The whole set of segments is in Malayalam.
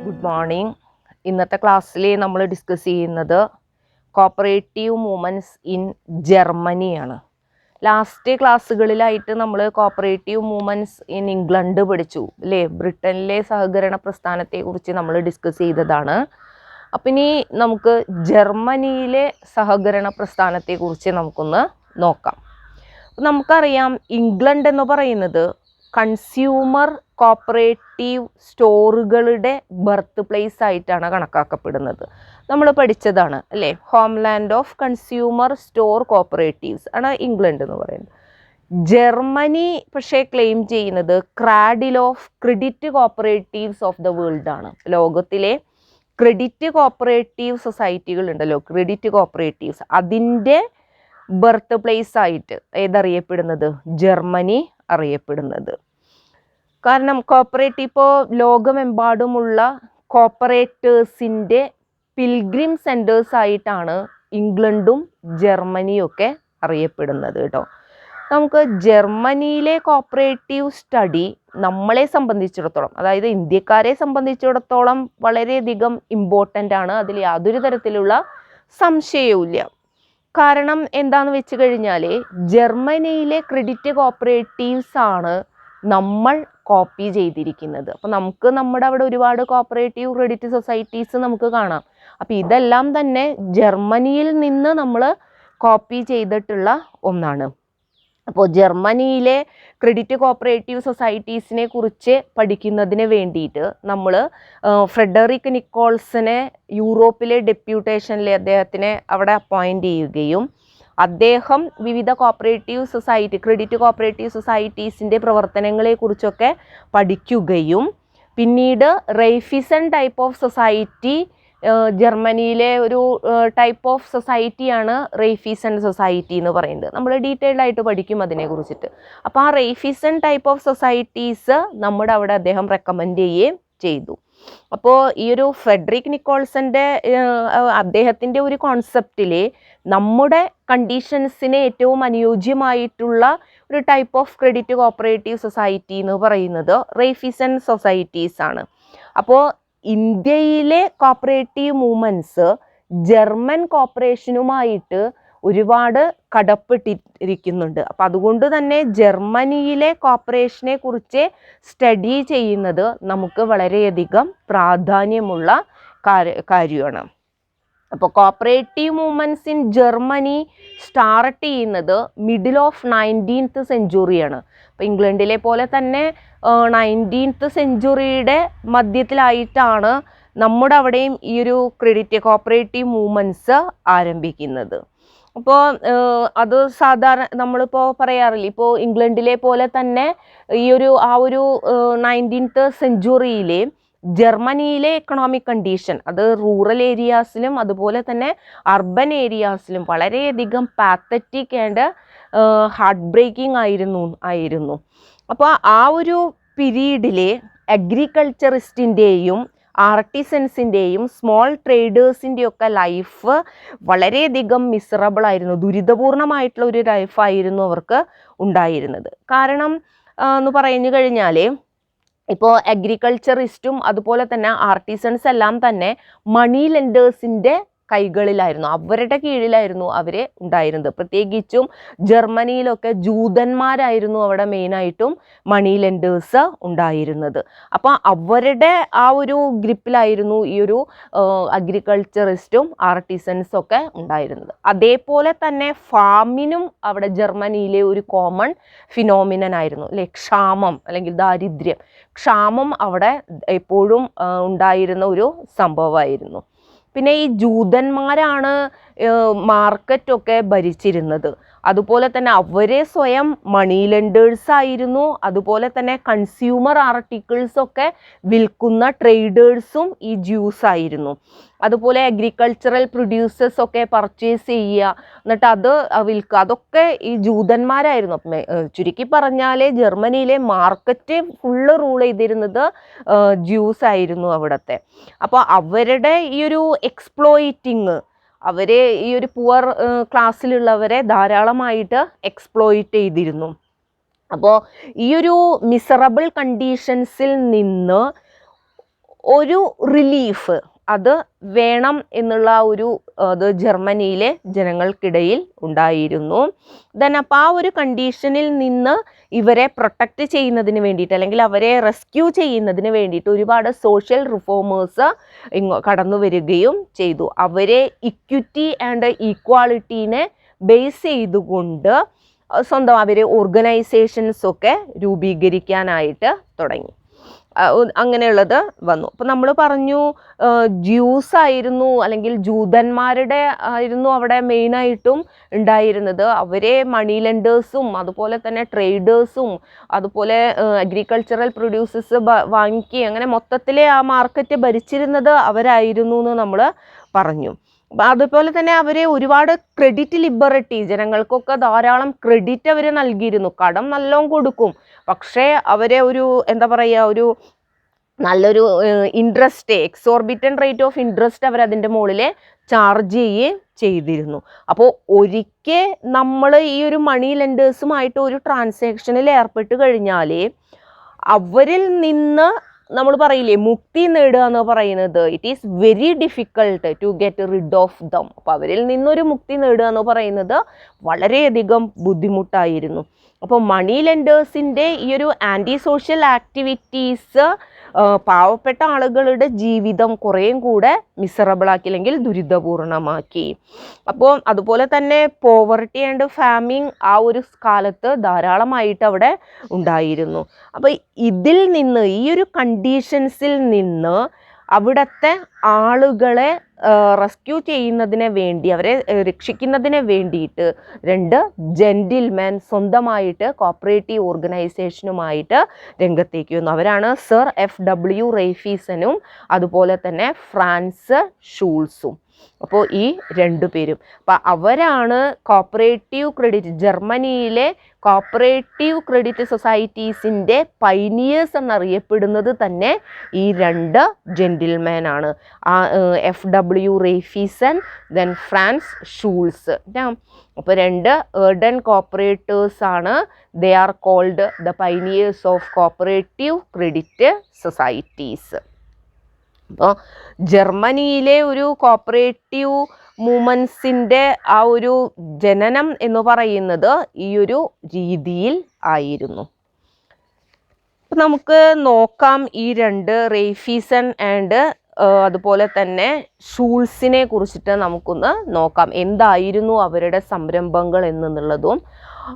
Good morning. ഇന്നത്തെ ക്ലാസ്സിൽ നമ്മൾ ഡിസ്കസ് ചെയ്യുന്നത് കോപ്പറേറ്റീവ് മൂവ്മെൻറ്റ്സ് ഇൻ ജർമ്മനിയാണ്. ലാസ്റ്റ് ക്ലാസ്സുകളിലായിട്ട് നമ്മൾ കോപ്പറേറ്റീവ് മൂവ്മെൻറ്റ്സ് ഇൻ ഇംഗ്ലണ്ട് പഠിച്ചു അല്ലേ? ബ്രിട്ടനിലെ സഹകരണ പ്രസ്ഥാനത്തെക്കുറിച്ച് നമ്മൾ ഡിസ്കസ് ചെയ്തതാണ്. അപ്പം ഇനി നമുക്ക് ജർമ്മനിയിലെ സഹകരണ പ്രസ്ഥാനത്തെക്കുറിച്ച് നമുക്കൊന്ന് നോക്കാം. നമുക്കറിയാം, ഇംഗ്ലണ്ട് എന്ന് പറയുന്നത് കൺസ്യൂമർ കോപ്പറേറ്റീവ് സ്റ്റോറുകളുടെ ബർത്ത് പ്ലേസ് ആയിട്ടാണ് കണക്കാക്കപ്പെടുന്നത്. നമ്മൾ പഠിച്ചതാണ് അല്ലേ? Homeland of consumer store cooperatives ആണ് ഇംഗ്ലണ്ട് എന്ന് പറയുന്നത്. ജർമ്മനി പക്ഷേ ക്ലെയിം ചെയ്യുന്നത് cradle of credit cooperatives of the world ആണ്. ലോകത്തിലെ ക്രെഡിറ്റ് കോപ്പറേറ്റീവ് സൊസൈറ്റികൾ ഉണ്ടല്ലോ, ക്രെഡിറ്റ് കോപ്പറേറ്റീവ്സ്, അതിൻ്റെ ബർത്ത് പ്ലേസ് ആയിട്ട് ഏതറിയപ്പെടുന്നത്? ജർമ്മനി അറിയപ്പെടുന്നത്. കാരണം കോപ്പറേറ്റീവ് ഇപ്പോൾ ലോകമെമ്പാടുമുള്ള കോപ്പറേറ്റേഴ്സിൻ്റെ പിൽഗ്രിം സെൻറ്റേഴ്സ് ആയിട്ടാണ് ഇംഗ്ലണ്ടും ജർമ്മനിയും ഒക്കെ അറിയപ്പെടുന്നത് കേട്ടോ. നമുക്ക് ജർമ്മനിയിലെ കോപ്പറേറ്റീവ് സ്റ്റഡി നമ്മളെ സംബന്ധിച്ചിടത്തോളം, അതായത് ഇന്ത്യക്കാരെ സംബന്ധിച്ചിടത്തോളം വളരെയധികം ഇമ്പോർട്ടൻ്റ് ആണ്. അതിൽ യാതൊരു തരത്തിലുള്ള സംശയവുമില്ല. കാരണം എന്താണെന്ന് വെച്ച് കഴിഞ്ഞാൽ ജർമ്മനിയിലെ ക്രെഡിറ്റ് കോപ്പറേറ്റീവ്സ് ആണ് നമ്മൾ കോപ്പി ചെയ്തിരിക്കുന്നത്. അപ്പോൾ നമുക്ക് നമ്മുടെ അവിടെ ഒരുപാട് കോപ്പറേറ്റീവ് ക്രെഡിറ്റ് സൊസൈറ്റീസ് നമുക്ക് കാണാം. അപ്പോൾ ഇതെല്ലാം തന്നെ ജർമ്മനിയിൽ നിന്ന് നമ്മൾ കോപ്പി ചെയ്തിട്ടുള്ള ഒന്നാണ്. അപ്പോൾ ജർമ്മനിയിലെ ക്രെഡിറ്റ് കോപ്പറേറ്റീവ് സൊസൈറ്റീസിനെ കുറിച്ച് പഠിക്കുന്നതിന് വേണ്ടിയിട്ട് നമ്മൾ ഫ്രെഡറിക് നിക്കോൾസനെ യൂറോപ്പിലെ ഡെപ്യൂട്ടേഷനിൽ അദ്ദേഹത്തിനെ അവിടെ അപ്പോയിൻ്റ് ചെയ്യുകയും അദ്ദേഹം വിവിധ കോപ്പറേറ്റീവ് സൊസൈറ്റി, ക്രെഡിറ്റ് കോപ്പറേറ്റീവ് സൊസൈറ്റീസിൻ്റെ പ്രവർത്തനങ്ങളെക്കുറിച്ചൊക്കെ പഠിക്കുകയും പിന്നീട് റെയ്ഫിസൺ ടൈപ്പ് ഓഫ് സൊസൈറ്റി, ജർമ്മനിയിലെ ഒരു ടൈപ്പ് ഓഫ് സൊസൈറ്റിയാണ് റെയ്ഫിസൺ സൊസൈറ്റി എന്ന് പറയുന്നത്. നമ്മൾ ഡീറ്റെയിൽഡ് ആയിട്ട് പഠിക്കും അതിനെക്കുറിച്ചിട്ട്. അപ്പോൾ ആ റെയ്ഫിസൺ ടൈപ്പ് ഓഫ് സൊസൈറ്റീസ് നമ്മുടെ അവിടെ അദ്ദേഹം റെക്കമെൻഡ് ചെയ്യുകയും ചെയ്തു. അപ്പോൾ ഈ ഒരു ഫ്രെഡറിക് നിക്കോൾസൻ്റെ അദ്ദേഹത്തിൻ്റെ ഒരു കോൺസെപ്റ്റിൽ നമ്മുടെ കണ്ടീഷൻസിന് ഏറ്റവും അനുയോജ്യമായിട്ടുള്ള ഒരു type of credit cooperative society എന്ന് പറയുന്നത് റെയ്ഫിസൺ സൊസൈറ്റീസ് ആണ്. അപ്പോൾ ഇന്ത്യയിലെ കോപ്പറേറ്റീവ് മൂവ്മെൻറ്റ്സ് ജർമ്മൻ കോപ്പറേഷനുമായിട്ട് ഒരുപാട് കടപ്പെട്ടിരിക്കുന്നുണ്ട്. അപ്പം അതുകൊണ്ട് തന്നെ ജർമ്മനിയിലെ കോപ്പറേഷനെ കുറിച്ച് സ്റ്റഡി ചെയ്യുന്നത് നമുക്ക് വളരെയധികം പ്രാധാന്യമുള്ള കാര്യമാണ്. അപ്പോൾ cooperative movements in Germany start ചെയ്യുന്നത് മിഡിൽ ഓഫ് 19th സെഞ്ച്വറിയാണ്. അപ്പോൾ ഇംഗ്ലണ്ടിലെ പോലെ തന്നെ 19th സെഞ്ച്വറിയുടെ മധ്യത്തിലായിട്ടാണ് നമ്മുടെ അവിടെയും ഈ ഒരു ക്രെഡിറ്റ് കോപ്പറേറ്റീവ് മൂവ്മെൻറ്റ്സ് ആരംഭിക്കുന്നത്. അപ്പോൾ അത് സാധാരണ നമ്മളിപ്പോൾ പറയാറില്ല, ഇപ്പോൾ ഇംഗ്ലണ്ടിലെ പോലെ തന്നെ ഈ ഒരു 19th സെഞ്ച്വറിയിലെ ജർമ്മനിയിലെ എക്കണോമിക് കണ്ടീഷൻ, അത് റൂറൽ ഏരിയാസിലും അതുപോലെ തന്നെ അർബൻ ഏരിയാസിലും വളരെയധികം പാത്തറ്റിക് ആൻഡ് ഹാർട്ട് ബ്രേക്കിംഗ് ആയിരുന്നു. അപ്പോൾ ആ ഒരു പീരീഡിൽ അഗ്രികൾച്ചറിസ്റ്റിൻ്റെയും ആർട്ടിസൻസിൻ്റെയും സ്മോൾ ട്രേഡേഴ്സിൻ്റെയൊക്കെ ലൈഫ് വളരെയധികം മിസറബിളായിരുന്നു, ദുരിതപൂർണമായിട്ടുള്ള ഒരു ലൈഫായിരുന്നു അവർക്ക് ഉണ്ടായിരുന്നത്. കാരണം എന്ന് പറഞ്ഞു കഴിഞ്ഞാൽ ഇപ്പോൾ അഗ്രികൾച്ചറിസ്റ്റും അതുപോലെ തന്നെ ആർട്ടിസൻസ് എല്ലാം തന്നെ മണി ലെൻഡേഴ്സിൻ്റെ കൈകളിലായിരുന്നു, അവരുടെ കീഴിലായിരുന്നു അവർ ഉണ്ടായിരുന്നത്. പ്രത്യേകിച്ചും ജർമ്മനിയിലൊക്കെ ജൂതന്മാരായിരുന്നു അവിടെ മെയിനായിട്ടും മണി ലെൻഡേഴ്സ് ഉണ്ടായിരുന്നത്. അപ്പോൾ അവരുടെ ആ ഒരു ഗ്രിപ്പിലായിരുന്നു ഈ ഒരു അഗ്രികൾച്ചറിസ്റ്റും ആർട്ടിസൻസും ഒക്കെ ഉണ്ടായിരുന്നത്. അതേപോലെ തന്നെ ഫാമിനും അവിടെ ജർമ്മനിയിലെ ഒരു കോമൺ ഫിനോമിനൻ ആയിരുന്നു അല്ലേ? ക്ഷാമം അല്ലെങ്കിൽ ദാരിദ്ര്യം, ക്ഷാമം അവിടെ എപ്പോഴും ഉണ്ടായിരുന്ന ഒരു സംഭവമായിരുന്നു. പിന്നെ ഈ ജൂതന്മാരാണ് മാർക്കറ്റൊക്കെ ഭരിച്ചിരുന്നത്. അതുപോലെ തന്നെ അവരെ സ്വയം മണി ലെൻഡേഴ്സ് ആയിരുന്നു. അതുപോലെ തന്നെ കൺസ്യൂമർ ആർട്ടിക്കിൾസൊക്കെ വിൽക്കുന്ന ട്രേഡേഴ്സും ഈ ജ്യൂസ് ആയിരുന്നു. അതുപോലെ അഗ്രികൾച്ചറൽ പ്രൊഡ്യൂസേഴ്സ് ഒക്കെ പർച്ചേസ് ചെയ്യുക, എന്നിട്ട് അത് വിൽക്കുക, അതൊക്കെ ഈ ജൂതന്മാരായിരുന്നു. ചുരുക്കി പറഞ്ഞാൽ ജർമ്മനിയിലെ മാർക്കറ്റ് ഫുള്ള് റൂൾ ചെയ്തിരുന്നത് ജ്യൂസ് ആയിരുന്നു അവിടുത്തെ. അപ്പോൾ അവരുടെ ഈ ഒരു എക്സ്പ്ലോയിറ്റിങ്, അവരെ ഈ ഒരു പുവർ ക്ലാസ്സിലുള്ളവരെ ധാരാളമായിട്ട് എക്സ്പ്ലോയിറ്റ് ചെയ്തിരുന്നു. അപ്പോൾ ഈ ഒരു മിസറബിൾ കണ്ടീഷൻസിൽ നിന്ന് ഒരു റിലീഫ് അത് വേണം എന്നുള്ള ഒരു അത് ജർമ്മനിയിലെ ജനങ്ങൾക്കിടയിൽ ഉണ്ടായിരുന്നു. ദെൻ അപ്പോൾ ആ ഒരു കണ്ടീഷനിൽ നിന്ന് ഇവരെ പ്രൊട്ടക്റ്റ് ചെയ്യുന്നതിന് വേണ്ടിയിട്ട് അല്ലെങ്കിൽ അവരെ റെസ്ക്യൂ ചെയ്യുന്നതിന് വേണ്ടിയിട്ട് ഒരുപാട് സോഷ്യൽ റിഫോമേഴ്സ് കടന്നു വരികയും ചെയ്തു. അവരെ ഇക്വിറ്റി ആൻഡ് ഈക്വാളിറ്റീനെ ബേസ് ചെയ്തുകൊണ്ട് സ്വന്തം അവർ ഓർഗനൈസേഷൻസൊക്കെ രൂപീകരിക്കാനായിട്ട് തുടങ്ങി. അങ്ങനെയുള്ളത് വന്നു. അപ്പോൾ നമ്മൾ പറഞ്ഞു ജ്യൂസ് ആയിരുന്നു അല്ലെങ്കിൽ ജൂതന്മാരുടെ ആയിരുന്നു അവിടെ മെയിനായിട്ടും ഉണ്ടായിരുന്നത്. അവരെ മണി ലെൻഡേഴ്സും അതുപോലെ തന്നെ ട്രേഡേഴ്സും അതുപോലെ അഗ്രികൾച്ചറൽ പ്രൊഡ്യൂസേഴ്സ് വാങ്ങിക്കുകയും അങ്ങനെ മൊത്തത്തിൽ ആ മാർക്കറ്റ് ഭരിച്ചിരുന്നത് അവരായിരുന്നു എന്ന് നമ്മൾ പറഞ്ഞു. അതുപോലെ തന്നെ അവരെ ഒരുപാട് ക്രെഡിറ്റ് ലിബററ്റി, ജനങ്ങൾക്കൊക്കെ ധാരാളം ക്രെഡിറ്റ് അവർ നൽകിയിരുന്നു. കടം നല്ലോണം കൊടുക്കും, പക്ഷേ അവരെ ഒരു എന്താ പറയുക ഒരു നല്ലൊരു ഇൻട്രസ്റ്റ്, എക്സോർബിറ്റൻ്റ് റേറ്റ് ഓഫ് ഇൻട്രസ്റ്റ് അവരതിൻ്റെ മുകളിൽ ചാർജ് ചെയ്യുകയും ചെയ്തിരുന്നു. അപ്പോൾ ഒരിക്കൽ നമ്മൾ ഈ ഒരു മണി ലെൻഡേഴ്സുമായിട്ട് ഒരു ട്രാൻസാക്ഷനിൽ ഏർപ്പെട്ട് കഴിഞ്ഞാൽ അവരിൽ നിന്ന് നമ്മൾ പറയില്ലേ മുക്തി നേടുക എന്ന് പറയുന്നത്, it is very difficult to get rid of them. അപ്പോൾ അവരിൽ നിന്നൊരു മുക്തി നേടുക എന്ന് പറയുന്നത് വളരെയധികം ബുദ്ധിമുട്ടായിരുന്നു. അപ്പോൾ മണി ലെൻഡേഴ്സിൻ്റെ ഈ ഒരു ആൻറ്റി സോഷ്യൽ ആക്ടിവിറ്റീസ് പാവപ്പെട്ട ആളുകളുടെ ജീവിതം കുറേയും കൂടെ മിസറബിളാക്കി അല്ലെങ്കിൽ ദുരിതപൂർണമാക്കി. അപ്പോൾ അതുപോലെ തന്നെ പോവർട്ടി ആൻഡ് ഫാമിംഗ് ആ ഒരു കാലത്ത് ധാരാളമായിട്ട് അവിടെ ഉണ്ടായിരുന്നു. അപ്പോൾ ഇതിൽ നിന്ന് ഈ ഒരു കണ്ടീഷൻസിൽ നിന്ന് അവിടുത്തെ ആളുകളെ റെസ്ക്യൂ ചെയ്യുന്നതിന് വേണ്ടി, അവരെ രക്ഷിക്കുന്നതിന് വേണ്ടിയിട്ട് രണ്ട് ജെന്റിൽമാൻ സ്വന്തമായിട്ട് കോപ്പറേറ്റീവ് ഓർഗനൈസേഷനുമായിട്ട് രംഗത്തേക്ക് വന്നു. അവരാണ് സർ FW റെയ്ഫീസനും അതുപോലെ തന്നെ ഫ്രാൻസ് ഷൂൾസും. അപ്പോൾ ഈ രണ്ടു പേരും അപ്പം അവരാണ് കോപ്പറേറ്റീവ് ക്രെഡിറ്റ്, ജർമ്മനിയിലെ കോപ്പറേറ്റീവ് ക്രെഡിറ്റ് സൊസൈറ്റീസിൻ്റെ പൈനിയേഴ്സ് എന്നറിയപ്പെടുന്നത് തന്നെ ഈ രണ്ട് ജെന്റിൽമാനാണ്. FW Raiffeisen, then Franz Schulze. അപ്പോൾ രണ്ട് ഏർഡൻ കോപ്പറേറ്റേഴ്സ് ആണ്. They are called the pioneers of cooperative credit societies. അപ്പോൾ ജർമ്മനിയിലെ ഒരു കോപ്പറേറ്റീവ് മൂവ്മെൻറ്റ്സിൻ്റെ ആ ഒരു ജനനം എന്ന് പറയുന്നത് ഈ ഒരു രീതിയിൽ ആയിരുന്നു. അപ്പം നമുക്ക് നോക്കാം ഈ രണ്ട് റെയ്ഫീസൺ ആൻഡ് അതുപോലെ തന്നെ ഷൂൾസിനെ കുറിച്ചിട്ട് നമുക്കൊന്ന് നോക്കാം. എന്തായിരുന്നു അവരുടെ സംരംഭങ്ങൾ എന്നുള്ളതും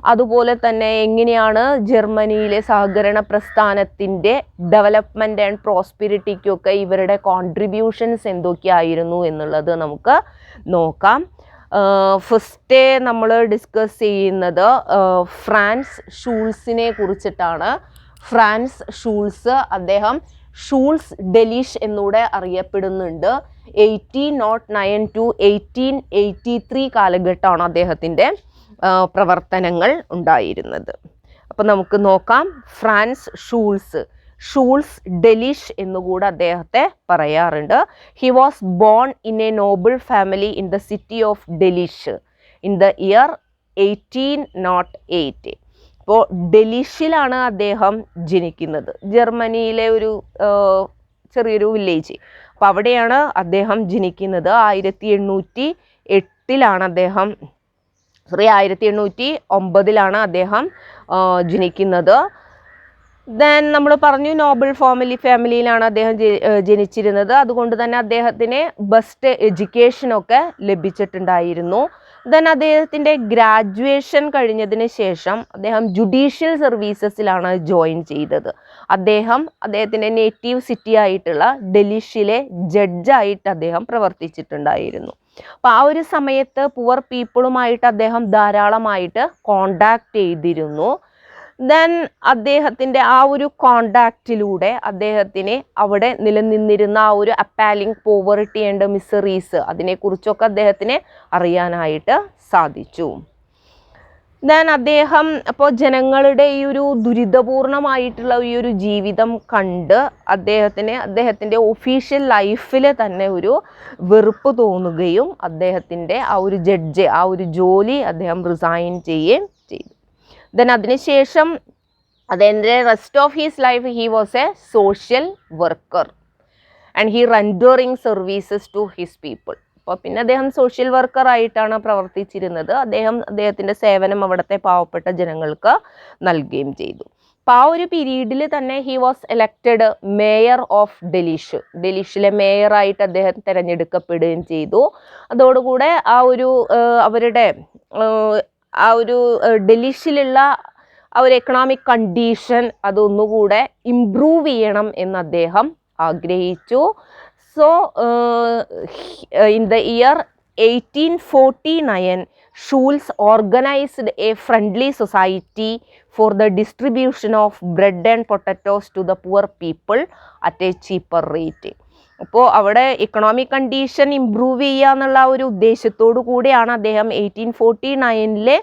അതുപോലെ തന്നെ എങ്ങനെയാണ് ജർമ്മനിയിലെ സഹകരണ പ്രസ്ഥാനത്തിൻ്റെ ഡെവലപ്മെൻറ്റ് ആൻഡ് പ്രോസ്പിരിറ്റിക്കൊക്കെ ഇവരുടെ കോൺട്രിബ്യൂഷൻസ് എന്തൊക്കെയായിരുന്നു എന്നുള്ളത് നമുക്ക് നോക്കാം. ഫസ്റ്റ് നമ്മൾ ഡിസ്കസ് ചെയ്യുന്നത് ഫ്രാൻസ് ഷൂൾസിനെ കുറിച്ചിട്ടാണ്. ഫ്രാൻസ് ഷൂൾസ്, അദ്ദേഹം ഷൂൾസ് ഡെലിഷ് എന്നൂടെ അറിയപ്പെടുന്നുണ്ട്. 1809 to 1883 കാലഘട്ടമാണ് അദ്ദേഹത്തിൻ്റെ പ്രവർത്തനങ്ങൾ ഉണ്ടായിരുന്നത്. അപ്പം നമുക്ക് നോക്കാം. ഫ്രാൻസ് ഷൂൾസ്, ഷൂൾസ് ഡെലിഷ് എന്നുകൂടെ അദ്ദേഹത്തെ പറയാറുണ്ട്. He was born in A Noble family in the city of Delitzsch in the year 1808. അപ്പോൾ ഡെലിഷിലാണ് അദ്ദേഹം ജനിക്കുന്നത്, ജർമ്മനിയിലെ ഒരു ചെറിയൊരു വില്ലേജ്. അപ്പോൾ അവിടെയാണ് അദ്ദേഹം ജനിക്കുന്നത്. 1808 അദ്ദേഹം 1809 അദ്ദേഹം ജനിക്കുന്നത്. ദെൻ നമ്മൾ പറഞ്ഞു നോബിൾ ഫാമിലിയിലാണ് അദ്ദേഹം ജനിച്ചിരുന്നത്. അതുകൊണ്ട് തന്നെ അദ്ദേഹത്തിന് ബെസ്റ്റ് എഡ്യൂക്കേഷനൊക്കെ ലഭിച്ചിട്ടുണ്ടായിരുന്നു. ദെൻ അദ്ദേഹത്തിൻ്റെ ഗ്രാജുവേഷൻ കഴിഞ്ഞതിന് ശേഷം അദ്ദേഹം ജുഡീഷ്യൽ സർവീസസിലാണ് ജോയിൻ ചെയ്തത്. അദ്ദേഹത്തിൻ്റെ നേറ്റീവ് സിറ്റി ആയിട്ടുള്ള ഡെലിഷിലെ ജഡ്ജായിട്ട് അദ്ദേഹം പ്രവർത്തിച്ചിട്ടുണ്ടായിരുന്നു. അപ്പോൾ ആ ഒരു സമയത്ത് പുവർ പീപ്പിളുമായിട്ട് അദ്ദേഹം ധാരാളമായിട്ട് കോണ്ടാക്ട് ചെയ്തിരുന്നു. ദെൻ അദ്ദേഹത്തിൻ്റെ ആ ഒരു കോണ്ടാക്റ്റിലൂടെ അദ്ദേഹത്തിന് അവിടെ നിലനിന്നിരുന്ന ആ ഒരു അപ്പാലിംഗ് പോവർട്ടി ആൻഡ് മിസറീസ് അതിനെക്കുറിച്ചൊക്കെ അദ്ദേഹത്തിന് അറിയാനായിട്ട് സാധിച്ചു. ദെൻ അദ്ദേഹം അപ്പോൾ ജനങ്ങളുടെ ഈ ഒരു ദുരിതപൂർണമായിട്ടുള്ള ഈ ഒരു ജീവിതം കണ്ട് അദ്ദേഹത്തിൻ്റെ ഒഫീഷ്യൽ ലൈഫിൽ തന്നെ ഒരു വെറുപ്പ് തോന്നുകയും അദ്ദേഹത്തിൻ്റെ ആ ഒരു ആ ഒരു ജോലി അദ്ദേഹം റിസൈൻ ചെയ്യുകയും ചെയ്തു. ദെൻ അതിനുശേഷം അതിൻ്റെ rest of his life he was a social worker. And he rendering services to his people. അപ്പോൾ പിന്നെ അദ്ദേഹം സോഷ്യൽ വർക്കർ ആയിട്ടാണ് പ്രവർത്തിച്ചിരുന്നത്. അദ്ദേഹത്തിൻ്റെ സേവനം അവിടുത്തെ പാവപ്പെട്ട ജനങ്ങൾക്ക് നൽകുകയും ചെയ്തു. അപ്പോൾ ആ ഒരു പീരീഡിൽ തന്നെ he was elected mayor of ഡെലിഷിലെ മേയറായിട്ട് അദ്ദേഹം തിരഞ്ഞെടുക്കപ്പെടുകയും ചെയ്തു. അതോടുകൂടെ ആ ഒരു അവരുടെ ആ ഒരു ഡെലിഷിലുള്ള ആ ഒരു എക്കണോമിക് കണ്ടീഷൻ അതൊന്നുകൂടെ ഇംപ്രൂവ് ചെയ്യണം എന്ന് അദ്ദേഹം ആഗ്രഹിച്ചു. So in the year 1849 Schulz organized a friendly society for the distribution of bread and potatoes to the poor people at a cheaper rate. അപ്പോൾ അവിടെ ഇക്കണോമിക് കണ്ടീഷൻ ഇംപ്രൂവ് ചെയ്യുക എന്നുള്ള ഒരു ഉദ്ദേശത്തോടു കൂടിയാണ് അദ്ദേഹം 1849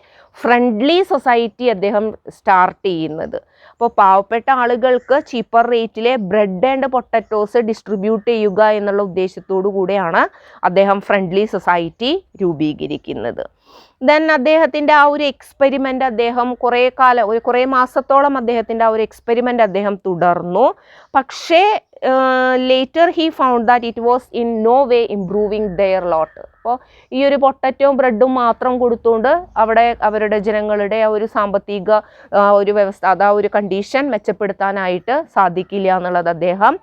ഫ്രണ്ട്ലി സൊസൈറ്റി അദ്ദേഹം സ്റ്റാർട്ട് ചെയ്യുന്നത്. അപ്പോൾ പാവപ്പെട്ട ആളുകൾക്ക് ചീപ്പർ റേറ്റിലെ ബ്രെഡ് ആൻഡ് പൊട്ടറ്റോസ് ഡിസ്ട്രിബ്യൂട്ട് ചെയ്യുക എന്നുള്ള ഉദ്ദേശത്തോടു കൂടിയാണ് അദ്ദേഹം ഫ്രണ്ട്ലി സൊസൈറ്റി രൂപീകരിക്കുന്നത്. ദെൻ അദ്ദേഹത്തിൻ്റെ ആ ഒരു എക്സ്പെരിമെൻ്റ് അദ്ദേഹം കുറേ മാസത്തോളം അദ്ദേഹത്തിൻ്റെ ആ ഒരു എക്സ്പെരിമെൻ്റ് അദ്ദേഹം തുടർന്നു. പക്ഷേ later he found that it was in no way improving their lot. അപ്പോൾ ഈ ഒരു പൊട്ടറ്റോയും ബ്രെഡും മാത്രം കൊടുത്തുകൊണ്ട് അവിടെ അവരുടെ ജനങ്ങളുടെ ആ ഒരു സാമ്പത്തിക ഒരു വ്യവസ്ഥ ആ ഒരു കണ്ടീഷൻ മെച്ചപ്പെടുത്താനായിട്ട് സാധിക്കില്ല എന്നുള്ളത് അദ്ദേഹം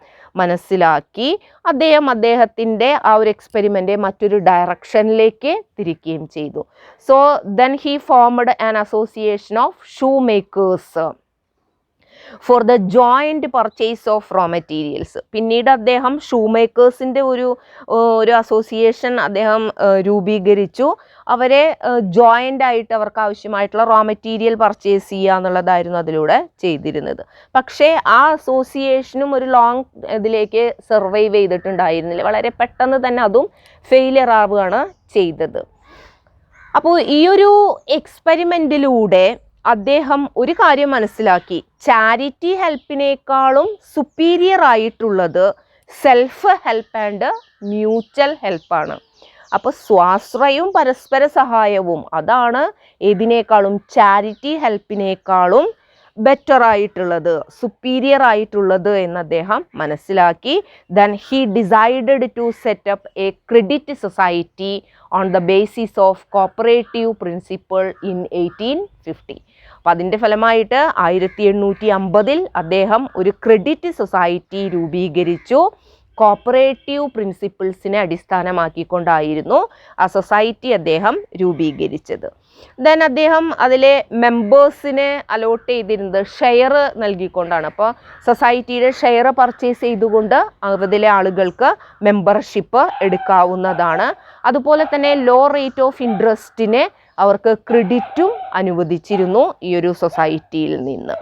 മനസ്സിലാക്കി. അദ്ദേഹത്തിൻ്റെ ആ ഒരു എക്സ്പെരിമെൻ്റ് മറ്റൊരു ഡയറക്ഷനിലേക്ക് തിരിക്കുകയും ചെയ്തു. So then he formed an association of shoe makers for the joint purchase of raw materials. പിന്നീട് അദ്ദേഹം ഷൂ മേക്കേഴ്സിൻ്റെ ഒരു അസോസിയേഷൻ അദ്ദേഹം രൂപീകരിച്ചു. അവരെ ജോയിൻ്റ് ആയിട്ട് അവർക്ക് ആവശ്യമായിട്ടുള്ള റോ മെറ്റീരിയൽ പർച്ചേസ് ചെയ്യുക എന്നുള്ളതായിരുന്നു അതിലൂടെ ചെയ്തിരുന്നത്. പക്ഷേ ആ അസോസിയേഷനും ഒരു ലോങ് ഇതിലേക്ക് സർവൈവ് ചെയ്തിട്ടുണ്ടായിരുന്നില്ല. വളരെ പെട്ടെന്ന് തന്നെ അതും ഫെയിലിയർ ആവുകയാണ് ചെയ്തത്. അപ്പോൾ ഈ ഒരു എക്സ്പെരിമെൻറ്റിലൂടെ അദ്ദേഹം ഒരു കാര്യം മനസ്സിലാക്കി, ചാരിറ്റി ഹെൽപ്പിനേക്കാളും സുപ്പീരിയർ ആയിട്ടുള്ളത് സെൽഫ് ഹെൽപ്പ് ആൻഡ് മ്യൂച്വൽ ഹെൽപ്പാണ്. അപ്പോൾ സ്വാശ്രയവും പരസ്പര സഹായവും അതാണ് ഏതിനേക്കാളും ചാരിറ്റി ഹെൽപ്പിനേക്കാളും ബെറ്റർ ആയിട്ടുള്ളത്, സുപ്പീരിയർ ആയിട്ടുള്ളത് എന്ന് അദ്ദേഹം മനസ്സിലാക്കി. Then he decided to set up a credit society on the basis of cooperative principle in 1850. അപ്പോൾ അതിൻ്റെ ഫലമായിട്ട് 1850 അദ്ദേഹം ഒരു ക്രെഡിറ്റ് സൊസൈറ്റി രൂപീകരിച്ചു. കോപ്പറേറ്റീവ് പ്രിൻസിപ്പിൾസിനെ അടിസ്ഥാനമാക്കിക്കൊണ്ടായിരുന്നു ആ സൊസൈറ്റി അദ്ദേഹം രൂപീകരിച്ചത്. ദെൻ അദ്ദേഹം അതിലെ മെമ്പേഴ്സിനെ അലോട്ട് ചെയ്തിരുന്നത് ഷെയർ നൽകിക്കൊണ്ടാണ്. അപ്പോൾ സൊസൈറ്റിയുടെ ഷെയർ പർച്ചേസ് ചെയ്തുകൊണ്ട് അതിലെ ആളുകൾക്ക് മെമ്പർഷിപ്പ് എടുക്കാവുന്നതാണ്. അതുപോലെ തന്നെ ലോ റേറ്റ് ഓഫ് ഇൻട്രസ്റ്റിനെ അവർക്ക് ക്രെഡിറ്റും അനുവദിച്ചിരുന്നു ഈ ഒരു സൊസൈറ്റിയിൽ നിന്ന്.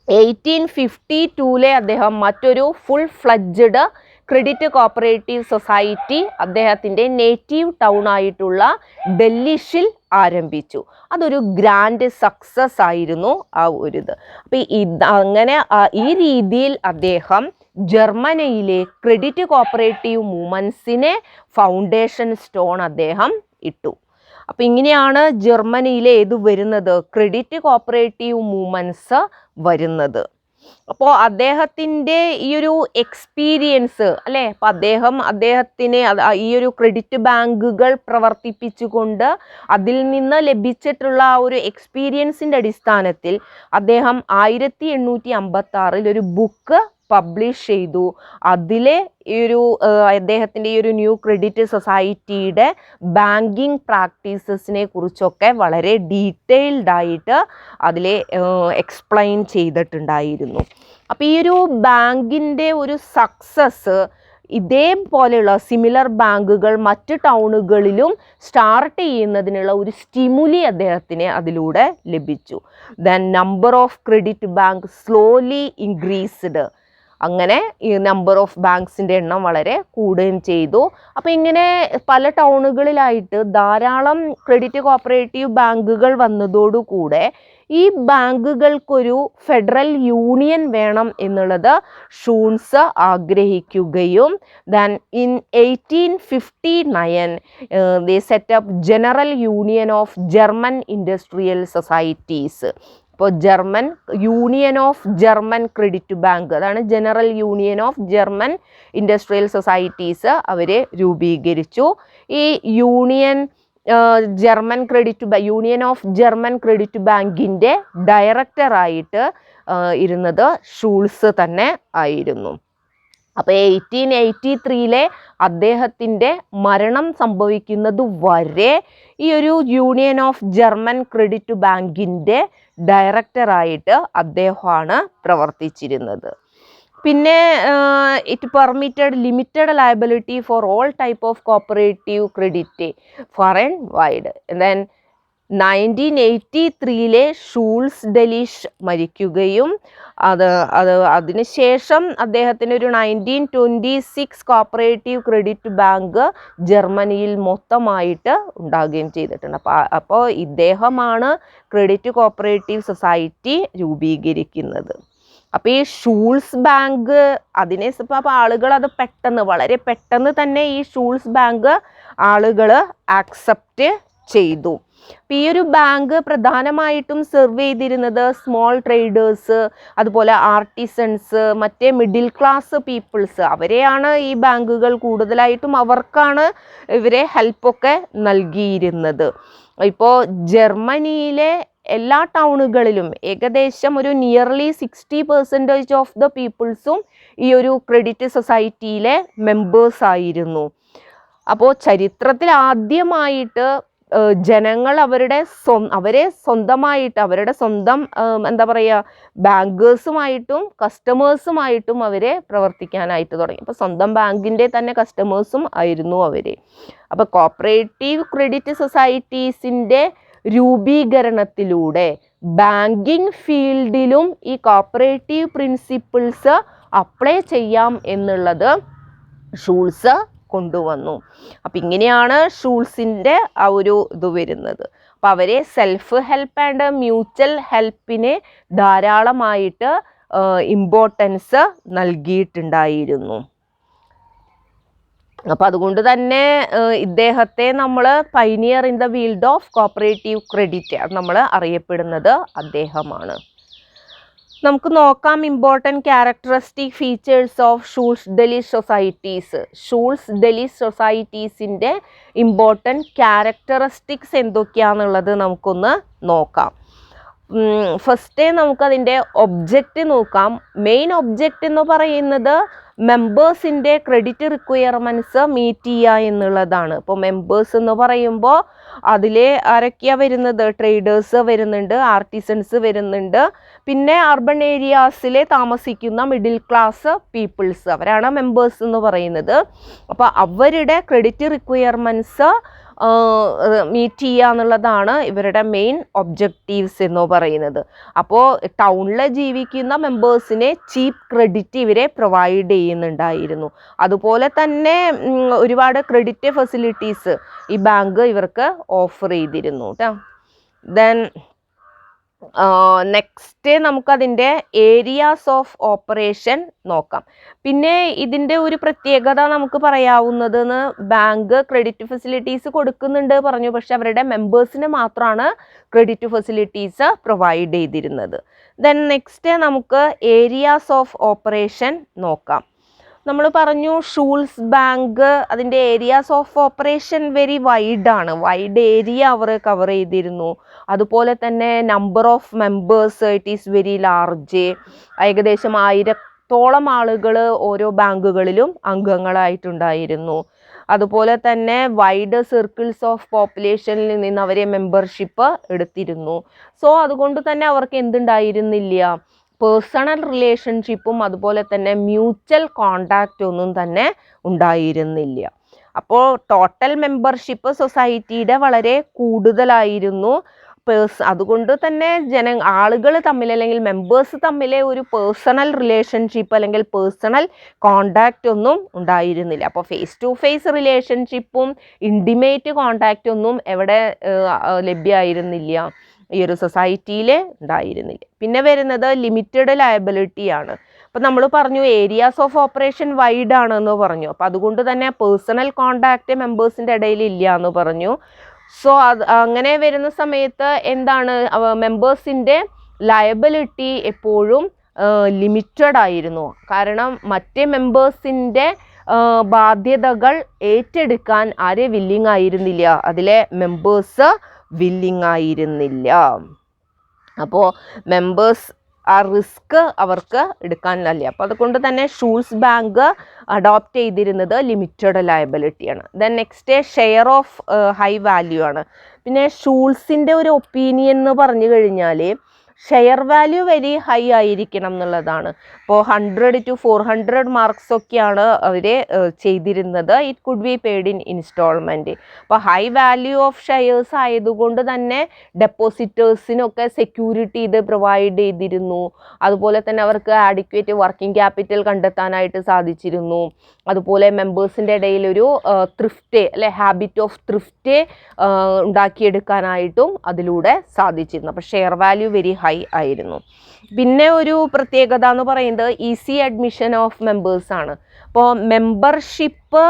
1852 അദ്ദേഹം മറ്റൊരു full fledged credit cooperative society അദ്ദേഹത്തിൻ്റെ നേറ്റീവ് ടൗൺ ആയിട്ടുള്ള ഡൽഹിയിൽ ആരംഭിച്ചു. അതൊരു ഗ്രാൻഡ് സക്സസ് ആയിരുന്നു ആ ഒരു ഇത്. അപ്പം അങ്ങനെ ഈ രീതിയിൽ അദ്ദേഹം ജർമ്മനിയിലെ ക്രെഡിറ്റ് കോപ്പറേറ്റീവ് മൂവ്മെൻറ്റ്സിനെ ഫൗണ്ടേഷൻ സ്റ്റോൺ അദ്ദേഹം ഇട്ടു. അപ്പം ഇങ്ങനെയാണ് ജർമ്മനിയിലെ വരുന്നത്, ക്രെഡിറ്റ് കോപ്പറേറ്റീവ് മൂവ്മെൻറ്റ്സ് വരുന്നത്. അപ്പോൾ അദ്ദേഹത്തിൻ്റെ ഈ ഒരു എക്സ്പീരിയൻസ് അല്ലേ, അപ്പം അദ്ദേഹത്തിന് ഈ ഒരു ക്രെഡിറ്റ് ബാങ്കുകൾ പ്രവർത്തിപ്പിച്ചുകൊണ്ട് അതിൽ നിന്ന് ലഭിച്ചിട്ടുള്ള ആ ഒരു എക്സ്പീരിയൻസിൻ്റെ അടിസ്ഥാനത്തിൽ അദ്ദേഹം 1856 ഒരു ബുക്ക് പബ്ലിഷ് ചെയ്തു. അതിലെ ഈ ഒരു അദ്ദേഹത്തിൻ്റെ ഈ ഒരു ന്യൂ ക്രെഡിറ്റ് സൊസൈറ്റിയുടെ ബാങ്കിങ് പ്രാക്ടീസസിനെ കുറിച്ചൊക്കെ വളരെ ഡീറ്റെയിൽഡ് ആയിട്ട് അതിലെ എക്സ്പ്ലെയിൻ ചെയ്തിട്ടുണ്ടായിരുന്നു. അപ്പോൾ ഈ ഒരു ബാങ്കിൻ്റെ ഒരു സക്സസ് ഇതേപോലെയുള്ള സിമിലർ ബാങ്കുകൾ മറ്റ് ടൗണുകളിലും സ്റ്റാർട്ട് ചെയ്യുന്നതിനുള്ള ഒരു സ്റ്റിമുലി അദ്ദേഹത്തിന് അതിലൂടെ ലഭിച്ചു. Then number of credit bank slowly increased. അങ്ങനെ ഈ നമ്പർ ഓഫ് ബാങ്ക്സിൻ്റെ എണ്ണം വളരെ കൂടുകയും ചെയ്തു. അപ്പോൾ ഇങ്ങനെ പല ടൗണുകളിലായിട്ട് ധാരാളം ക്രെഡിറ്റ് കോപ്പറേറ്റീവ് ബാങ്കുകൾ വന്നതോടുകൂടെ ഈ ബാങ്കുകൾക്കൊരു ഫെഡറൽ യൂണിയൻ വേണം എന്നുള്ളത് ഷൂൺസ് ആഗ്രഹിക്കുകയും then in 1859 they set up general union of German industrial societies. ഇപ്പോൾ union of German credit bank, അതാണ് general union of German industrial societies അവർ രൂപീകരിച്ചു. ഈ യൂണിയൻ ഓഫ് ജർമ്മൻ ക്രെഡിറ്റ് ബാങ്കിൻ്റെ ഡയറക്ടറായിട്ട് ഇരുന്നത് ഷൂൾസ് തന്നെ ആയിരുന്നു. അപ്പോൾ 1883 അദ്ദേഹത്തിൻ്റെ മരണം സംഭവിക്കുന്നത് വരെ ഈ ഒരു യൂണിയൻ ഓഫ് ജർമ്മൻ ക്രെഡിറ്റ് ബാങ്കിൻ്റെ ഡയറക്ടറായിട്ട് അദ്ദേഹമാണ് പ്രവർത്തിച്ചിരുന്നത്. പിന്നെ it permitted limited liability for all type of cooperative credit far and wide. Then 1983 Schulze Delitzsch മരിക്കുകയും അതിനുശേഷം അദ്ദേഹത്തിന് ഒരു 1926 കോപ്പറേറ്റീവ് ക്രെഡിറ്റ് ബാങ്ക് ജർമ്മനിയിൽ മൊത്തമായിട്ട് ഉണ്ടാകുകയും ചെയ്തിട്ടുണ്ട്. അപ്പോൾ ഇദ്ദേഹമാണ് ക്രെഡിറ്റ് കോപ്പറേറ്റീവ് സൊസൈറ്റി രൂപീകരിക്കുന്നത്. അപ്പോൾ ഈ ഷൂൾസ് ബാങ്ക് അപ്പോൾ ആളുകൾ അത് വളരെ പെട്ടെന്ന് തന്നെ ഈ ഷൂൾസ് ബാങ്ക് ആളുകൾ ആക്സെപ്റ്റ് ചെയ്തു. അപ്പോൾ ഈ ഒരു ബാങ്ക് പ്രധാനമായിട്ടും സെർവ് ചെയ്തിരുന്നത് സ്മോൾ ട്രേഡേഴ്സ്, അതുപോലെ ആർട്ടിസൻസ്, മറ്റേ മിഡിൽ ക്ലാസ് പീപ്പിൾസ്, അവരെയാണ് ഈ ബാങ്കുകൾ കൂടുതലായിട്ടും അവർക്കാണ് ഇവരെ ഹെൽപ്പൊക്കെ നൽകിയിരുന്നത്. ഇപ്പോൾ ജർമ്മനിയിലെ എല്ലാ ടൗണുകളിലും ഏകദേശം ഒരു നിയർലി 60% ഓഫ് ദ പീപ്പിൾസും ഈ ഒരു ക്രെഡിറ്റ് സൊസൈറ്റിയിലെ മെമ്പേഴ്സ് ആയിരുന്നു. അപ്പോൾ ചരിത്രത്തിൽ ആദ്യമായിട്ട് ജനങ്ങൾ അവരെ സ്വന്തമായിട്ട് അവരുടെ സ്വന്തം എന്താ പറയുക ബാങ്കേഴ്സുമായിട്ടും കസ്റ്റമേഴ്സുമായിട്ടും അവരെ പ്രവർത്തിക്കാനായിട്ട് തുടങ്ങി. അപ്പോൾ സ്വന്തം ബാങ്കിൻ്റെ തന്നെ കസ്റ്റമേഴ്സും ആയിരുന്നു അവർ. അപ്പോൾ കോപ്പറേറ്റീവ് ക്രെഡിറ്റ് സൊസൈറ്റീസിൻ്റെ രൂപീകരണത്തിലൂടെ ബാങ്കിങ് ഫീൽഡിലും ഈ കോപ്പറേറ്റീവ് പ്രിൻസിപ്പിൾസ് അപ്ലൈ ചെയ്യാം എന്നുള്ളത് ഷൂൾസ് കൊണ്ടുവന്നു. അപ്പം ഇങ്ങനെയാണ് ഷൂൾസിൻ്റെ ആ ഒരു ഇത് വരുന്നത്. അപ്പം അവരെ സെൽഫ് ഹെൽപ്പ് ആൻഡ് മ്യൂച്വൽ ഹെൽപ്പിന് ധാരാളമായിട്ട് ഇമ്പോർട്ടൻസ് നൽകിയിട്ടുണ്ടായിരുന്നു. അപ്പം അതുകൊണ്ട് തന്നെ ഇദ്ദേഹത്തെ നമ്മൾ pioneer in the field of cooperative credit നമ്മൾ അറിയപ്പെടുന്നത് അദ്ദേഹമാണ്. നമുക്ക് നോക്കാം important characteristic features of Schulze Delitzsch societies. Schulze Delitzsch സൊസൈറ്റീസിൻ്റെ ഇമ്പോർട്ടൻറ്റ് ക്യാരക്ടറിസ്റ്റിക്സ് എന്തൊക്കെയാണെന്നുള്ളത് നമുക്കൊന്ന് നോക്കാം. ഫസ്റ്റ് നമുക്കതിൻ്റെ ഒബ്ജക്റ്റ് നോക്കാം. മെയിൻ ഒബ്ജക്റ്റ് എന്ന് പറയുന്നത് മെമ്പേഴ്സിൻ്റെ ക്രെഡിറ്റ് റിക്വയർമെൻറ്റ്സ് മീറ്റ് ചെയ്യുക എന്നുള്ളതാണ്. ഇപ്പോൾ മെമ്പേഴ്സ് എന്ന് പറയുമ്പോൾ അതിൽ ആരൊക്കെയാണ് വരുന്നത്? ട്രേഡേഴ്സ് വരുന്നുണ്ട്, ആർട്ടിസൻസ് വരുന്നുണ്ട്, പിന്നെ അർബൻ ഏരിയാസിൽ താമസിക്കുന്ന മിഡിൽ ക്ലാസ് പീപ്പിൾസ്, അവരാണ് മെമ്പേഴ്സ് എന്ന് പറയുന്നത്. അപ്പോൾ അവരുടെ ക്രെഡിറ്റ് റിക്വയർമെൻറ്റ്സ് മീറ്റ് ചെയ്യുക എന്നുള്ളതാണ് ഇവരുടെ മെയിൻ ഒബ്ജക്റ്റീവ്സ് എന്ന് പറയുന്നത്. അപ്പോൾ ടൗണിൽ ജീവിക്കുന്ന മെമ്പേഴ്സിനെ ചീപ്പ് ക്രെഡിറ്റ് ഇവരെ പ്രൊവൈഡ് ചെയ്യുന്നുണ്ടായിരുന്നു. അതുപോലെ തന്നെ ഒരുപാട് ക്രെഡിറ്റ് ഫെസിലിറ്റീസ് ഈ ബാങ്ക് ഇവർക്ക് ഓഫർ ചെയ്തിരുന്നു കേട്ടോ. ദെൻ നെക്സ്റ്റ് നമുക്കതിൻ്റെ ഏരിയാസ് ഓഫ് ഓപ്പറേഷൻ നോക്കാം. പിന്നെ ഇതിൻ്റെ ഒരു പ്രത്യേകത നമുക്ക് പറയാവുന്നത്, ബാങ്ക് ക്രെഡിറ്റ് ഫെസിലിറ്റീസ് കൊടുക്കുന്നുണ്ട് പറഞ്ഞു, പക്ഷെ അവരുടെ മെമ്പേഴ്സിന് മാത്രമാണ് ക്രെഡിറ്റ് ഫെസിലിറ്റീസ് പ്രൊവൈഡ് ചെയ്തിരുന്നത്. ദെൻ നെക്സ്റ്റ് നമുക്ക് ഏരിയാസ് ഓഫ് ഓപ്പറേഷൻ നോക്കാം. നമ്മൾ പറഞ്ഞു ഷൂൾസ് ബാങ്ക് അതിൻ്റെ ഏരിയാസ് ഓഫ് ഓപ്പറേഷൻ വെരി വൈഡാണ്, വൈഡ് ഏരിയ അവർ കവർ ചെയ്തിരുന്നു. അതുപോലെ തന്നെ number of members it is very large. ഏകദേശം 1000-ഓളം ആളുകൾ ഓരോ ബാങ്കുകളിലും അംഗങ്ങളായിട്ടുണ്ടായിരുന്നു. അതുപോലെ തന്നെ വൈഡ് സർക്കിൾസ് ഓഫ് പോപ്പുലേഷനിൽ നിന്ന് അവരെ മെമ്പർഷിപ്പ് എടുത്തിരുന്നു. സോ അതുകൊണ്ട് തന്നെ അവർക്ക് എന്തുണ്ടായിരുന്നില്ല, പേഴ്സണൽ റിലേഷൻഷിപ്പും അതുപോലെ തന്നെ മ്യൂച്വൽ കോണ്ടാക്റ്റ് ഒന്നും തന്നെ ഉണ്ടായിരുന്നില്ല. അപ്പോൾ ടോട്ടൽ മെമ്പർഷിപ്പ് സൊസൈറ്റിയുടെ വളരെ കൂടുതലായിരുന്നു. അതുകൊണ്ട് തന്നെ ആളുകൾ തമ്മിൽ അല്ലെങ്കിൽ മെമ്പേഴ്സ് തമ്മിലെ ഒരു പേഴ്സണൽ റിലേഷൻഷിപ്പ് അല്ലെങ്കിൽ പേഴ്സണൽ കോണ്ടാക്റ്റ് ഒന്നും ഉണ്ടായിരുന്നില്ല. അപ്പോൾ ഫേസ് ടു ഫേസ് റിലേഷൻഷിപ്പും ഇൻറ്റിമേറ്റ് കോണ്ടാക്റ്റ് ഒന്നും എവിടെ ലഭ്യമായിരുന്നില്ല, ഈ ഒരു സൊസൈറ്റിയിൽ ഉണ്ടായിരുന്നില്ല. പിന്നെ വരുന്നത് ലിമിറ്റഡ് ലയബിലിറ്റി ആണ്. അപ്പോൾ നമ്മൾ പറഞ്ഞു ഏരിയാസ് ഓഫ് ഓപ്പറേഷൻ വൈഡ് ആണെന്ന് പറഞ്ഞു. അപ്പോൾ അതുകൊണ്ട് തന്നെ പേഴ്സണൽ കോണ്ടാക്റ്റ് മെമ്പേഴ്സിൻ്റെ ഇടയിൽ ഇല്ല എന്ന് പറഞ്ഞു. സോ അങ്ങനെ വരുന്ന സമയത്ത് എന്താണ് മെമ്പേഴ്സിൻ്റെ ലയബിലിറ്റി എപ്പോഴും ലിമിറ്റഡ് ആയിരുന്നു. കാരണം മറ്റേ മെമ്പേഴ്സിൻ്റെ ബാധ്യതകൾ ഏറ്റെടുക്കാൻ ആരെ വില്ലിങ് ആയിരുന്നില്ല, അതിലെ മെമ്പേഴ്സ് വില്ലിങ് ആയിരുന്നില്ല. അപ്പോൾ മെമ്പേഴ്സ് ആ റിസ്ക് അവർക്ക് എടുക്കാനല്ല. അപ്പോൾ അതുകൊണ്ട് തന്നെ ഷൂൾസ് ബാങ്ക് അഡോപ്റ്റ് ചെയ്തിരുന്നത് ലിമിറ്റഡ് ലയബിലിറ്റിയാണ്. Then next share of high value ആണ്. പിന്നെ ഷൂൾസിൻ്റെ ഒരു ഒപ്പീനിയൻ എന്ന് പറഞ്ഞു കഴിഞ്ഞാൽ ഷെയർ വാല്യൂ വെരി ഹൈ ആയിരിക്കണം എന്നുള്ളതാണ്. അപ്പോൾ 100 to 400 മാർക്സ് ഒക്കെയാണ് അവർ ചെയ്തിരുന്നത്. It could be paid in instalment. അപ്പോൾ ഹൈ വാല്യൂ ഓഫ് ഷെയർസ് ആയതുകൊണ്ട് തന്നെ ഡെപ്പോസിറ്റേഴ്സിനൊക്കെ സെക്യൂരിറ്റി ഇത് പ്രൊവൈഡ് ചെയ്തിരുന്നു. അതുപോലെ തന്നെ അവർക്ക് ആഡിക്വേറ്റ് വർക്കിംഗ് ക്യാപിറ്റൽ കണ്ടെത്താനായിട്ട് സാധിച്ചിരുന്നു. അതുപോലെ മെമ്പേഴ്സിൻ്റെ ഇടയിൽ ഒരു ത്രിഫ്റ്റ് ഹാബിറ്റ് ഓഫ് ത്രിഫ്റ്റ് ഉണ്ടാക്കിയെടുക്കാനായിട്ടും അതിലൂടെ സാധിച്ചിരുന്നു. അപ്പോൾ ഷെയർ വാല്യൂ വെരി ഹൈ ആയിരുന്നു. പിന്നെ ഒരു പ്രത്യേകത എന്ന് പറയുന്നത് ഈസി അഡ്മിഷൻ ഓഫ് മെമ്പേഴ്സ് ആണ്. അപ്പോൾ മെമ്പർഷിപ്പ്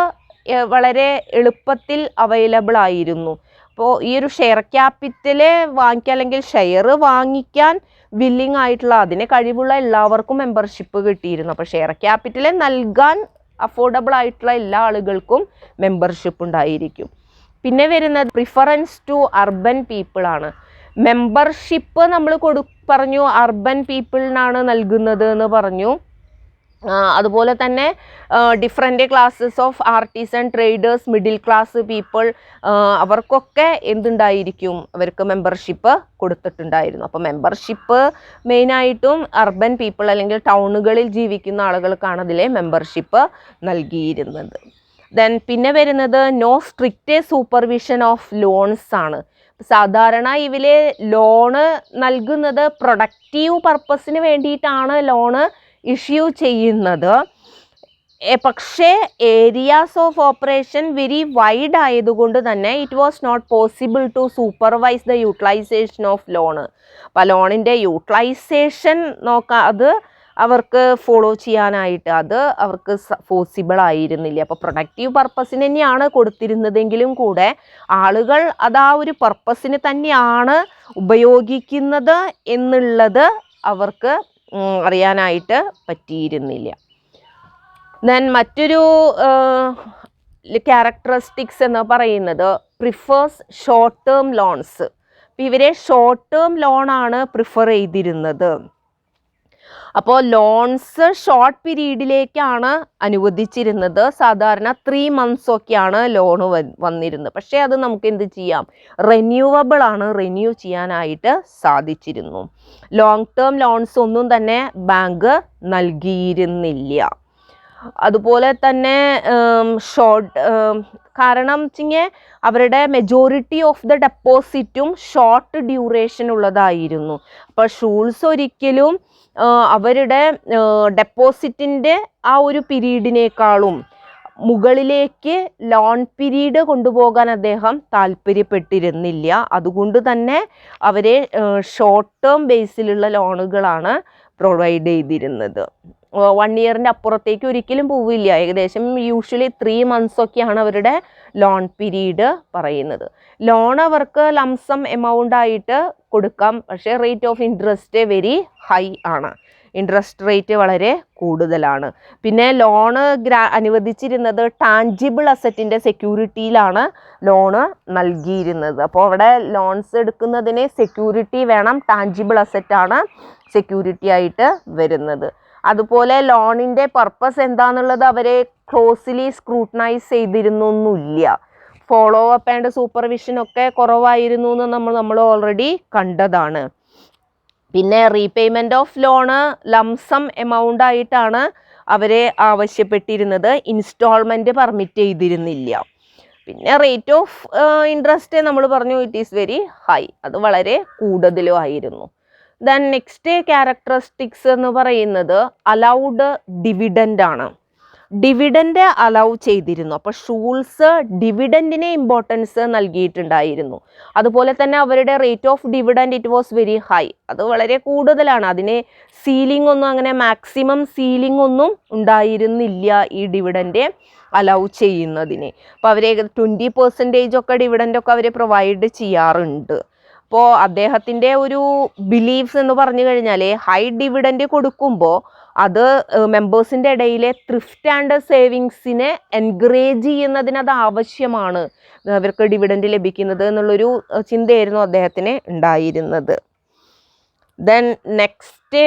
വളരെ എളുപ്പത്തിൽ അവൈലബിൾ ആയിരുന്നു. അപ്പോൾ ഈ ഒരു ഷെയർ ക്യാപിറ്റൽ വാങ്ങിക്കുക അല്ലെങ്കിൽ ഷെയർ വാങ്ങിക്കാൻ വില്ലിങ് ആയിട്ടുള്ള അതിന് കഴിവുള്ള എല്ലാവർക്കും മെമ്പർഷിപ്പ് കിട്ടിയിരുന്നു. അപ്പോൾ ഷെയർ ക്യാപിറ്റൽ നൽകാൻ അഫോർഡബിൾ ആയിട്ടുള്ള എല്ലാ ആളുകൾക്കും മെമ്പർഷിപ്പ് ഉണ്ടായിരിക്കും. പിന്നെ വരുന്നത് പ്രിഫറൻസ് ടു അർബൻ പീപ്പിൾ ആണ്. മെമ്പർഷിപ്പ് നമ്മൾ പറഞ്ഞു അർബൻ പീപ്പിളിനാണ് നൽകുന്നത് എന്ന് പറഞ്ഞു. അതുപോലെ തന്നെ different classes of artisan, traders, middle class people അവർക്കൊക്കെ എന്തുണ്ടായിരിക്കും, അവർക്ക് മെമ്പർഷിപ്പ് കൊടുത്തിട്ടുണ്ടായിരുന്നു. അപ്പോൾ മെമ്പർഷിപ്പ് മെയിനായിട്ടും അർബൻ പീപ്പിൾ അല്ലെങ്കിൽ ടൗണുകളിൽ ജീവിക്കുന്ന ആളുകൾക്കാണ് അതിലെ മെമ്പർഷിപ്പ് നൽകിയിരുന്നത്. ദെൻ പിന്നെ വരുന്നത് no strict supervision of loans ആണ്. സാധാരണ ഇവര് ലോണ് നൽകുന്നത് പ്രൊഡക്റ്റീവ് പർപ്പസിന് വേണ്ടിയിട്ടാണ് ലോണ് ഇഷ്യൂ ചെയ്യുന്നത്. പക്ഷേ areas of operation very wide ആയതുകൊണ്ട് തന്നെ it was not possible to supervise the utilization of loan. അപ്പോൾ ലോണിൻ്റെ യൂട്ടിലൈസേഷൻ അത് അവർക്ക് ഫോളോ ചെയ്യാനായിട്ട് അത് അവർക്ക് പോസിബിൾ ആയിരുന്നില്ല. അപ്പോൾ പ്രൊഡക്റ്റീവ് പർപ്പസിന് തന്നെയാണ് കൊടുത്തിരുന്നതെങ്കിലും കൂടെ ആളുകൾ അത് ആ ഒരു പർപ്പസിന് തന്നെയാണ് ഉപയോഗിക്കുന്നത് എന്നുള്ളത് അവർക്ക് അറിയാനായിട്ട് പറ്റിയിരുന്നില്ല. ദെൻ മറ്റൊരു ക്യാരക്ടറിസ്റ്റിക്സ് എന്ന് പറയുന്നത് പ്രിഫേഴ്സ് ഷോർട്ട് ടേം ലോൺസ്. അപ്പോൾ ഇവരെ ഷോർട്ട് ടേം ലോണാണ് പ്രിഫർ ചെയ്തിരുന്നത്. അപ്പോൾ ലോൺസ് ഷോർട്ട് പീരീഡിലേക്കാണ് അനുവദിച്ചിരുന്നത്. സാധാരണ 3 months ഒക്കെയാണ് ലോണ് വന്നിരുന്നത്. പക്ഷേ അത് നമുക്ക് എന്ത് ചെയ്യാം, റിന്യൂവബിൾ ആണ്, റിന്യൂ ചെയ്യാനായിട്ട് സാധിച്ചിരുന്നു. ലോങ് ടേം ലോൺസ് ഒന്നും തന്നെ ബാങ്ക് നൽകിയിരുന്നില്ല. അതുപോലെ തന്നെ കാരണം വെച്ചിങ്ങനെ അവരുടെ മെജോറിറ്റി ഓഫ് ദ ഡെപ്പോസിറ്റും ഷോർട്ട് ഡ്യൂറേഷൻ ഉള്ളതായിരുന്നു. അപ്പോൾ ഷൂൾസ് ഒരിക്കലും അവരുടെ ഡെപ്പോസിറ്റിൻ്റെ ആ ഒരു പീരീഡിനേക്കാളും മുകളിലേക്ക് ലോൺ പീരീഡ് കൊണ്ടുപോകാൻ അദ്ദേഹം താല്പര്യപ്പെട്ടിരുന്നില്ല. അതുകൊണ്ട് തന്നെ അവരെ ഷോർട്ട് ടേം ബേസിലുള്ള ലോണുകളാണ് പ്രൊവൈഡ് ചെയ്തിരുന്നത്. 1 yearൻ്റെ അപ്പുറത്തേക്ക് ഒരിക്കലും പോവില്ല. ഏകദേശം യൂഷ്വലി 3 months ഒക്കെയാണ് അവരുടെ ലോൺ പീരീഡ് പറയുന്നത്. ലോൺ അവർക്ക് ലംസം എമൗണ്ട് ആയിട്ട് കൊടുക്കാം. പക്ഷേ rate of interest very high ആണ്. ഇൻട്രസ്റ്റ് റേറ്റ് വളരെ കൂടുതലാണ്. പിന്നെ ലോണ് അനുവദിച്ചിരുന്നത് ടാഞ്ചിബിൾ അസറ്റിൻ്റെ സെക്യൂരിറ്റിയിലാണ് ലോണ് നൽകിയിരുന്നത്. അപ്പോൾ അവിടെ ലോൺസ് എടുക്കുന്നതിന് സെക്യൂരിറ്റി വേണം. ടാഞ്ചിബിൾ അസറ്റാണ് സെക്യൂരിറ്റി ആയിട്ട് വരുന്നത്. അതുപോലെ ലോണിൻ്റെ പർപ്പസ് എന്താണെന്നുള്ളത് അവരെ ക്ലോസ്ലി സ്ക്രൂട്ടനൈസ് ചെയ്തിരുന്നൊന്നുമില്ല. ഫോളോ അപ്പ് ആൻഡ് സൂപ്പർവിഷൻ ഒക്കെ കുറവായിരുന്നു എന്ന് നമ്മൾ ഓൾറെഡി കണ്ടതാണ്. പിന്നെ repayment of loan lump sum amount ആയിട്ടാണ് അവരെ ആവശ്യപ്പെട്ടിരുന്നത്. ഇൻസ്റ്റാൾമെൻറ്റ് പെർമിറ്റ് ചെയ്തിരുന്നില്ല. പിന്നെ റേറ്റ് ഓഫ് ഇൻട്രസ്റ്റ് നമ്മൾ പറഞ്ഞു ഇറ്റ് ഈസ് വെരി ഹൈ, അത് വളരെ കൂടുതലും ആയിരുന്നു. ദെൻ നെക്സ്റ്റ് ക്യാരക്ടറിസ്റ്റിക്സ് എന്ന് പറയുന്നത് അലൗഡ് ഡിവിഡൻ്റ് ആണ്. ഡിവിഡൻ്റ് അലൗ ചെയ്തിരുന്നു. അപ്പോൾ ഷൂൾസ് ഡിവിഡൻറ്റിന് ഇമ്പോർട്ടൻസ് നൽകിയിട്ടുണ്ടായിരുന്നു. അതുപോലെ തന്നെ അവരുടെ rate of dividend it was very high, അത് വളരെ കൂടുതലാണ്. അതിന് സീലിംഗ് ഒന്നും അങ്ങനെ മാക്സിമം സീലിംഗ് ഒന്നും ഉണ്ടായിരുന്നില്ല ഈ ഡിവിഡൻറ്റ് അലൗ ചെയ്യുന്നതിന്. അപ്പോൾ അവർ 20% ഒക്കെ ഡിവിഡൻ്റ് ഒക്കെ അവർ പ്രൊവൈഡ് ചെയ്യാറുണ്ട്. അപ്പോൾ അദ്ദേഹത്തിൻ്റെ ഒരു ബിലീഫ്സ് എന്ന് പറഞ്ഞു കഴിഞ്ഞാൽ ഹൈ ഡിവിഡൻഡ് കൊടുക്കുമ്പോൾ അത് മെമ്പേഴ്സിൻ്റെ ഇടയിലെ ത്രിഫ്റ്റ് ആൻഡ് സേവിങ്സിനെ എൻകറേജ് ചെയ്യുന്നതിന് അത് ആവശ്യമാണ്, അവർക്ക് ഡിവിഡൻഡ് ലഭിക്കുന്നത് എന്നുള്ളൊരു ചിന്തയായിരുന്നു അദ്ദേഹത്തിന് ഉണ്ടായിരുന്നത്. ദെൻ നെക്സ്റ്റ്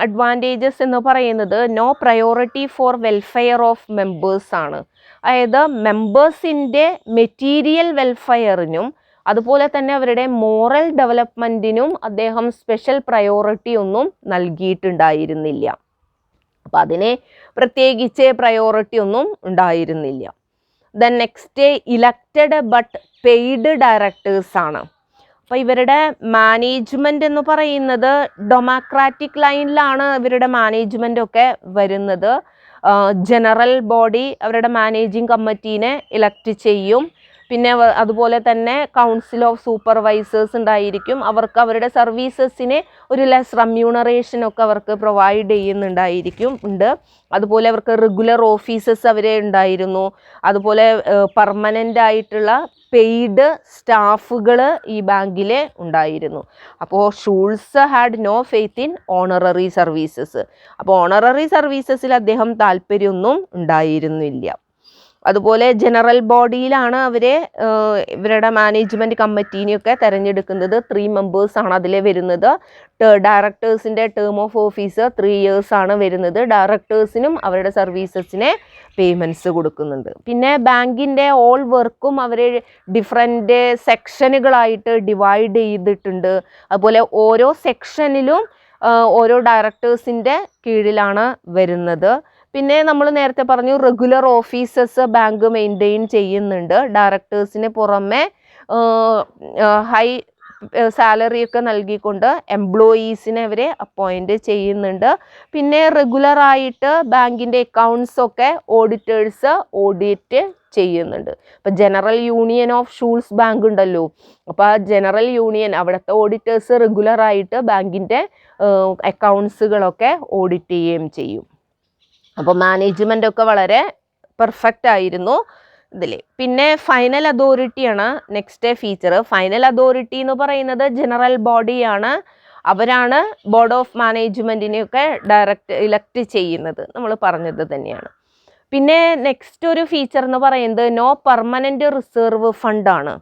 അഡ്വാൻറ്റേജസ് എന്ന് പറയുന്നത് no priority for welfare of members ആണ്. അതായത് മെമ്പേഴ്സിൻ്റെ മെറ്റീരിയൽ വെൽഫെയറിനും അതുപോലെ തന്നെ അവരുടെ മോറൽ ഡെവലപ്മെൻറ്റിനും അദ്ദേഹം സ്പെഷ്യൽ പ്രയോറിറ്റി ഒന്നും നൽകിയിട്ടുണ്ടായിരുന്നില്ല. അപ്പം അതിനെ പ്രത്യേകിച്ച് പ്രയോറിറ്റി ഒന്നും ഉണ്ടായിരുന്നില്ല. Then next elected but paid directors ആണ്. അപ്പോൾ ഇവരുടെ മാനേജ്മെൻ്റ് എന്ന് പറയുന്നത് ഡെമോക്രാറ്റിക് ലൈനിലാണ് ഇവരുടെ മാനേജ്മെൻ്റ് ഒക്കെ വരുന്നത്. ജനറൽ ബോഡി അവരുടെ മാനേജിങ് കമ്മിറ്റീനെ ഇലക്ട് ചെയ്യും. പിന്നെ അതുപോലെ തന്നെ കൗൺസിൽ ഓഫ് സൂപ്പർവൈസേഴ്സ് ഉണ്ടായിരിക്കും. അവർക്ക് അവരുടെ സർവീസസിന് ഒരു ലെസ് റെമ്യൂണറേഷനൊക്കെ അവർക്ക് പ്രൊവൈഡ് ചെയ്യുന്നുണ്ടായിരിക്കും ഉണ്ട്. അതുപോലെ അവർക്ക് റെഗുലർ ഓഫീസസ് അവരെ ഉണ്ടായിരുന്നു. അതുപോലെ പെർമനൻ്റ് ആയിട്ടുള്ള പെയ്ഡ് സ്റ്റാഫുകൾ ഈ ബാങ്കിൽ ഉണ്ടായിരുന്നു. അപ്പോൾ Schulze had no faith in honorary services. അപ്പോൾ ഓണററി സർവീസസിൽ അദ്ദേഹം താല്പര്യമൊന്നും ഉണ്ടായിരുന്നില്ല. അതുപോലെ ജനറൽ ബോഡിയിലാണ് ഇവരുടെ മാനേജ്മെൻറ്റ് കമ്മിറ്റീനെയൊക്കെ തിരഞ്ഞെടുക്കുന്നത്. 3 മെമ്പേഴ്സാണ് അതിൽ വരുന്നത്. ഡയറക്ടേഴ്സിൻ്റെ ടേം ഓഫ് ഓഫീസ് 3 years ആണ് വരുന്നത്. ഡയറക്ടേഴ്സിനും അവരുടെ സർവീസസിനെ പേയ്മെൻറ്റ്സ് കൊടുക്കുന്നുണ്ട്. പിന്നെ ബാങ്കിൻ്റെ ഓൾ വർക്കും അവർ ഡിഫറെൻറ്റ് സെക്ഷനുകളായിട്ട് ഡിവൈഡ് ചെയ്തിട്ടുണ്ട്. അതുപോലെ ഓരോ സെക്ഷനിലും ഓരോ ഡയറക്ടേഴ്സിൻ്റെ കീഴിലാണ് വരുന്നത്. പിന്നെ നമ്മൾ നേരത്തെ പറഞ്ഞു റെഗുലർ ഓഫീസസ് ബാങ്ക് മെയിൻറ്റെയിൻ ചെയ്യുന്നുണ്ട്. ഡയറക്ടേഴ്സിന് പുറമെ ഹൈ സാലറിയൊക്കെ നൽകിക്കൊണ്ട് എംപ്ലോയീസിനെ അവരെ അപ്പോയിൻറ്റ് ചെയ്യുന്നുണ്ട്. പിന്നെ റെഗുലറായിട്ട് ബാങ്കിൻ്റെ അക്കൗണ്ട്സൊക്കെ ഓഡിറ്റേഴ്സ് ഓഡിറ്റ് ചെയ്യുന്നുണ്ട്. ഇപ്പം general union of Schulze bank ഉണ്ടല്ലോ, അപ്പോൾ ആ ജനറൽ യൂണിയൻ അവിടുത്തെ ഓഡിറ്റേഴ്സ് റെഗുലറായിട്ട് ബാങ്കിൻ്റെ അക്കൗണ്ട്സുകളൊക്കെ ഓഡിറ്റ് ചെയ്യുകയും ചെയ്യും. അപ്പോൾ മാനേജ്മെൻ്റ് ഒക്കെ വളരെ പെർഫെക്റ്റ് ആയിരുന്നു ഇതിൽ. പിന്നെ ഫൈനൽ അതോറിറ്റിയാണ് നെക്സ്റ്റ് ഫീച്ചർ. ഫൈനൽ അതോറിറ്റി എന്ന് പറയുന്നത് ജനറൽ ബോഡിയാണ്. അവരാണ് ബോർഡ് ഓഫ് മാനേജ്മെൻറ്റിനെയൊക്കെ ഇലക്ട് ചെയ്യുന്നത്, നമ്മൾ പറഞ്ഞത് തന്നെയാണ്. പിന്നെ നെക്സ്റ്റ് ഒരു ഫീച്ചർ എന്ന് പറയുന്നത് നോ പെർമനൻ്റ് റിസർവ് ഫണ്ടാണ്.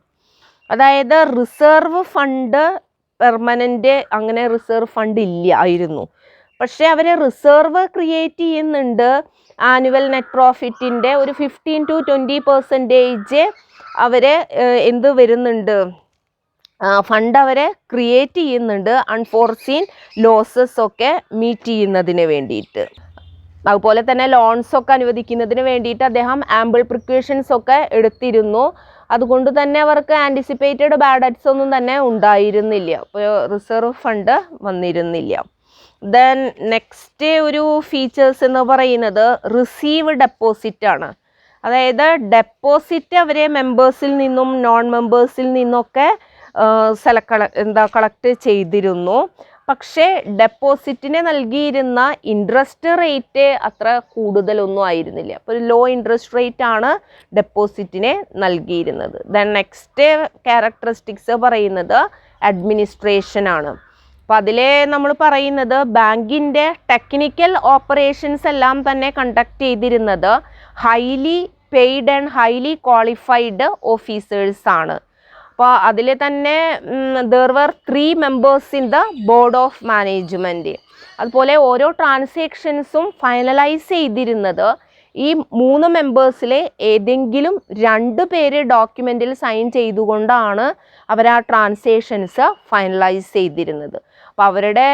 അതായത് റിസർവ് ഫണ്ട് പെർമനൻ്റ് അങ്ങനെ റിസർവ് ഫണ്ട് ഇല്ല ആയിരുന്നു. പക്ഷേ അവർ റിസർവ് ക്രിയേറ്റ് ചെയ്യുന്നുണ്ട്. ആനുവൽ നെറ്റ് പ്രോഫിറ്റിൻ്റെ ഒരു 15 to 20% അവർ എന്ത് വരുന്നുണ്ട്, ഫണ്ട് അവരെ ക്രിയേറ്റ് ചെയ്യുന്നുണ്ട് അൺഫോർസീൻ ലോസസ് ഒക്കെ മീറ്റ് ചെയ്യുന്നതിന് വേണ്ടിയിട്ട്. അതുപോലെ തന്നെ ലോൺസ് ഒക്കെ അനുവദിക്കുന്നതിന് വേണ്ടിയിട്ട് അദ്ദേഹം ആമ്പിൾ പ്രിക്കോഷൻസ് ഒക്കെ എടുത്തിരുന്നു. അതുകൊണ്ട് തന്നെ അവർക്ക് ആൻറ്റിസിപ്പേറ്റഡ് ബാഡ് ഡെറ്റ്സ് ഒന്നും തന്നെ ഉണ്ടായിരുന്നില്ല. അപ്പോൾ റിസർവ് ഫണ്ട് വന്നിരുന്നില്ല. ദെൻ നെക്സ്റ്റ് ഒരു ഫീച്ചേഴ്സ് എന്ന് പറയുന്നത് റിസീവ് ഡെപ്പോസിറ്റ് ആണ്. അതായത് ഡെപ്പോസിറ്റ് അവരെ മെമ്പേഴ്സിൽ നിന്നും നോൺ മെമ്പേഴ്സിൽ നിന്നൊക്കെ കളക്ട് ചെയ്തിരുന്നു. പക്ഷേ ഡെപ്പോസിറ്റിന് നൽകിയിരുന്ന ഇൻട്രസ്റ്റ് റേറ്റ് അത്ര കൂടുതലൊന്നും ആയിരുന്നില്ല. അപ്പോൾ ലോ ഇൻട്രസ്റ്റ് റേറ്റ് ആണ് ഡെപ്പോസിറ്റിന് നൽകിയിരുന്നത്. ദെൻ നെക്സ്റ്റ് ക്യാരക്ടറിസ്റ്റിക്സ് പറയുന്നത് അഡ്മിനിസ്ട്രേഷൻ ആണ്. അപ്പോൾ അതിൽ നമ്മൾ പറയുന്നത് ബാങ്കിൻ്റെ ടെക്നിക്കൽ ഓപ്പറേഷൻസ് എല്ലാം തന്നെ കണ്ടക്ട് ചെയ്തിരുന്നത് highly paid and highly qualified officers ആണ്. അപ്പോൾ അതിൽ തന്നെ there were 3 members in the board of management. അതുപോലെ ഓരോ ട്രാൻസാക്ഷൻസും ഫൈനലൈസ് ചെയ്തിരുന്നത് ഈ 3 മെമ്പേഴ്സിലെ ഏതെങ്കിലും 2 പേര് ഡോക്യുമെൻറ്റിൽ സൈൻ ചെയ്തുകൊണ്ടാണ് അവർ ആ ട്രാൻസാക്ഷൻസ് ഫൈനലൈസ് ചെയ്തിരുന്നത്. അപ്പോൾ അവരുടെ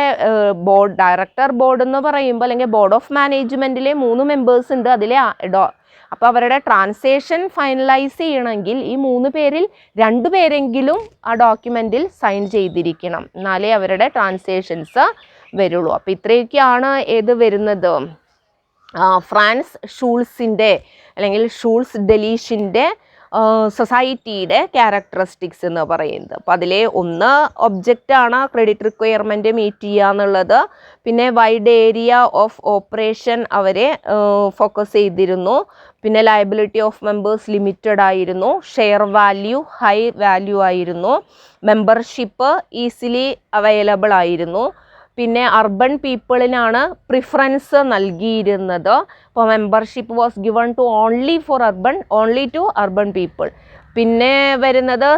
ഡയറക്ടർ ബോർഡ് എന്ന് പറയുമ്പോൾ അല്ലെങ്കിൽ ബോർഡ് ഓഫ് മാനേജ്മെൻറ്റിലെ 3 മെമ്പേഴ്സ് ഉണ്ട്. അതിലെ അപ്പോൾ അവരുടെ ട്രാൻസാക്ഷൻ ഫൈനലൈസ് ചെയ്യണമെങ്കിൽ ഈ 3 പേരിൽ 2 പേരെങ്കിലും ആ ഡോക്യുമെൻറ്റിൽ സൈൻ ചെയ്തിരിക്കണം, എന്നാലേ അവരുടെ ട്രാൻസാക്ഷൻസ് വരുള്ളൂ. അപ്പോൾ ഇത്രയൊക്കെയാണ് ഏത് വരുന്നത്, ഫ്രാൻസ് ഷൂൾസിൻ്റെ അല്ലെങ്കിൽ ഷൂൾസ് ഡെലീഷിൻ്റെ സൊസൈറ്റിയുടെ ക്യാരക്ടറിസ്റ്റിക്സ് എന്ന് പറയുന്നത്. അപ്പോൾ അതിലെ ഒന്ന് ഒബ്ജക്റ്റാണ് ക്രെഡിറ്റ് റിക്വയർമെൻറ്റ് മീറ്റ് ചെയ്യുക എന്നുള്ളത്. പിന്നെ വൈഡ് ഏരിയ ഓഫ് ഓപ്പറേഷൻ അവരെ ഫോക്കസ് ചെയ്തിരുന്നു. പിന്നെ ലയബിലിറ്റി ഓഫ് മെമ്പേഴ്സ് ലിമിറ്റഡ് ആയിരുന്നു. ഷെയർ വാല്യൂ ഹൈ വാല്യൂ ആയിരുന്നു. മെമ്പർഷിപ്പ് ഈസിലി അവൈലബിൾ ആയിരുന്നു. പിന്നെ അർബൻ പീപ്പിളിനാണ് പ്രിഫറൻസ് നൽകിയിരുന്നത്. അപ്പോൾ membership was given to only to urban people. പിന്നെ വരുന്നത്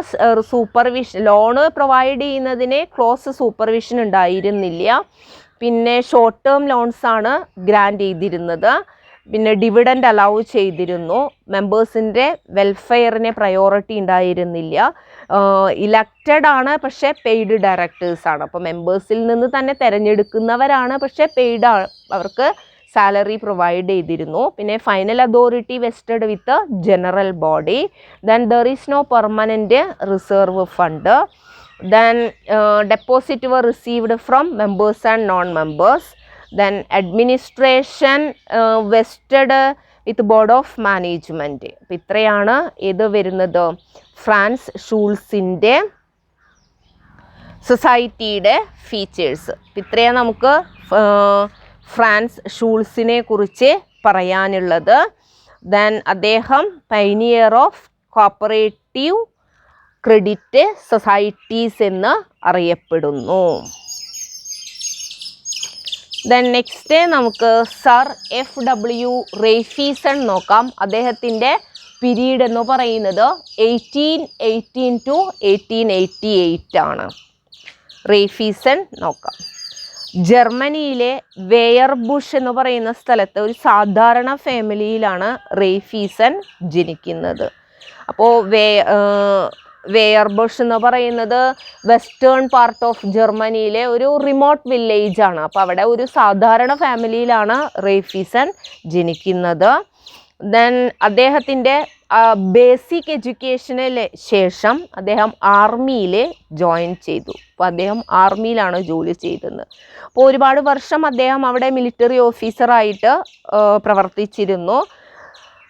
സൂപ്പർവിഷൻ, ലോണ് പ്രൊവൈഡ് ചെയ്യുന്നതിന് ക്ലോസ് സൂപ്പർവിഷൻ ഉണ്ടായിരുന്നില്ല. പിന്നെ ഷോർട്ട് ടേം ലോൺസ് ആണ് ഗ്രാൻഡ് ചെയ്തിരുന്നത്. പിന്നെ ഡിവിഡൻഡ് അലൗ ചെയ്തിരുന്നു. മെമ്പേഴ്സിൻ്റെ വെൽഫെയറിനെ പ്രയോറിറ്റി ഉണ്ടായിരുന്നില്ല. ഇലക്റ്റഡ് ആണ്, പക്ഷേ പെയ്ഡ് ഡയറക്ടേഴ്സാണ്. അപ്പോൾ മെമ്പേഴ്സിൽ നിന്ന് തന്നെ തിരഞ്ഞെടുക്കുന്നവരാണ്, പക്ഷേ പെയ്ഡ് അവർക്ക് സാലറി പ്രൊവൈഡ് ചെയ്തിരുന്നു. പിന്നെ final authority vested with general body. Then there is no permanent reserve fund. Then deposit were received from members and non members. Then administration vested with board of management. അപ്പം ഇത്രയാണ് ഇത് വരുന്നത് ഫ്രാൻസ് ഷൂൾസിൻ്റെ സൊസൈറ്റിയുടെ ഫീച്ചേഴ്സ്. ഇത്രയാണ് നമുക്ക് ഫ്രാൻസ് ഷൂൾസിനെ കുറിച്ച് പറയാനുള്ളത്. ദെൻ അദ്ദേഹം pioneer of cooperative credit societies എന്ന് അറിയപ്പെടുന്നു. ദെൻ നെക്സ്റ്റ് നമുക്ക് സർ FW റേഫീസൺ നോക്കാം. അദ്ദേഹത്തിൻ്റെ പീരീഡ് എന്ന് പറയുന്നത് 1818 to 1888 ആണ്. റേഫീസൺ നോക്കാം. ജർമ്മനിയിലെ വെയർബുഷ് എന്ന് പറയുന്ന സ്ഥലത്ത് ഒരു സാധാരണ ഫാമിലിയിലാണ് റേഫീസൺ ജനിക്കുന്നത്. അപ്പോൾ വെയർബുഷ് എന്ന് പറയുന്നത് വെസ്റ്റേൺ പാർട്ട് ഓഫ് ജർമ്മനിയിലെ ഒരു റിമോട്ട് വില്ലേജ് ആണ്. അപ്പോൾ അവിടെ ഒരു സാധാരണ ഫാമിലിയിലാണ് റേഫീസൺ ജനിക്കുന്നത്. ദെൻ അദ്ദേഹത്തിൻ്റെ ബേസിക് എഡ്യൂക്കേഷന് ശേഷം അദ്ദേഹം ആർമിയിൽ ജോയിൻ ചെയ്തു. അപ്പോൾ അദ്ദേഹം ആർമിയിലാണ് ജോലി ചെയ്തത്. അപ്പോൾ ഒരുപാട് വർഷം അദ്ദേഹം അവിടെ മിലിറ്ററി ഓഫീസറായിട്ട് പ്രവർത്തിച്ചിരുന്നു.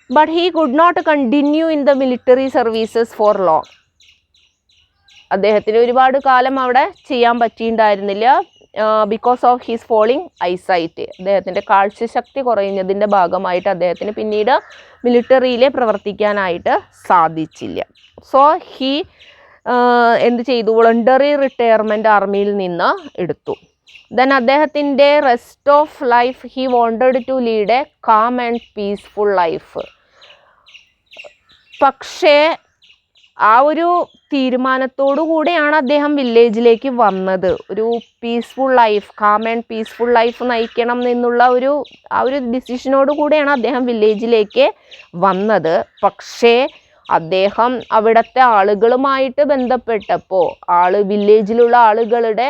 But he could not continue in the military services for long. അദ്ദേഹത്തിന് ഒരുപാട് കാലം അവിടെ ചെയ്യാൻ പറ്റിയിട്ടുണ്ടായിരുന്നില്ല. Because of his falling eyesight, അദ്ദേഹത്തിൻ്റെ കാഴ്ചശക്തി കുറയുന്നതിൻ്റെ ഭാഗമായിട്ട് അദ്ദേഹത്തിന് പിന്നീട് മിലിറ്ററിയിൽ പ്രവർത്തിക്കാനായിട്ട് സാധിച്ചില്ല. സോ ഹി എന്ത് ചെയ്തു, വോളണ്ടറി റിട്ടയർമെൻറ്റ് ആർമിയിൽ നിന്ന് എടുത്തു. ദെൻ അദ്ദേഹത്തിൻ്റെ rest of life he wanted to lead a calm and peaceful life. പക്ഷേ ആ ഒരു തീരുമാനത്തോടു കൂടെയാണ് അദ്ദേഹം വില്ലേജിലേക്ക് വന്നത്. ഒരു peaceful life, calm and peaceful life നയിക്കണം എന്നുള്ള ആ ഒരു ഡിസിഷനോട് കൂടെയാണ് അദ്ദേഹം വില്ലേജിലേക്ക് വന്നത്. പക്ഷേ അദ്ദേഹം അവിടുത്തെ ആളുകളുമായിട്ട് ബന്ധപ്പെട്ടപ്പോൾ വില്ലേജിലുള്ള ആളുകളുടെ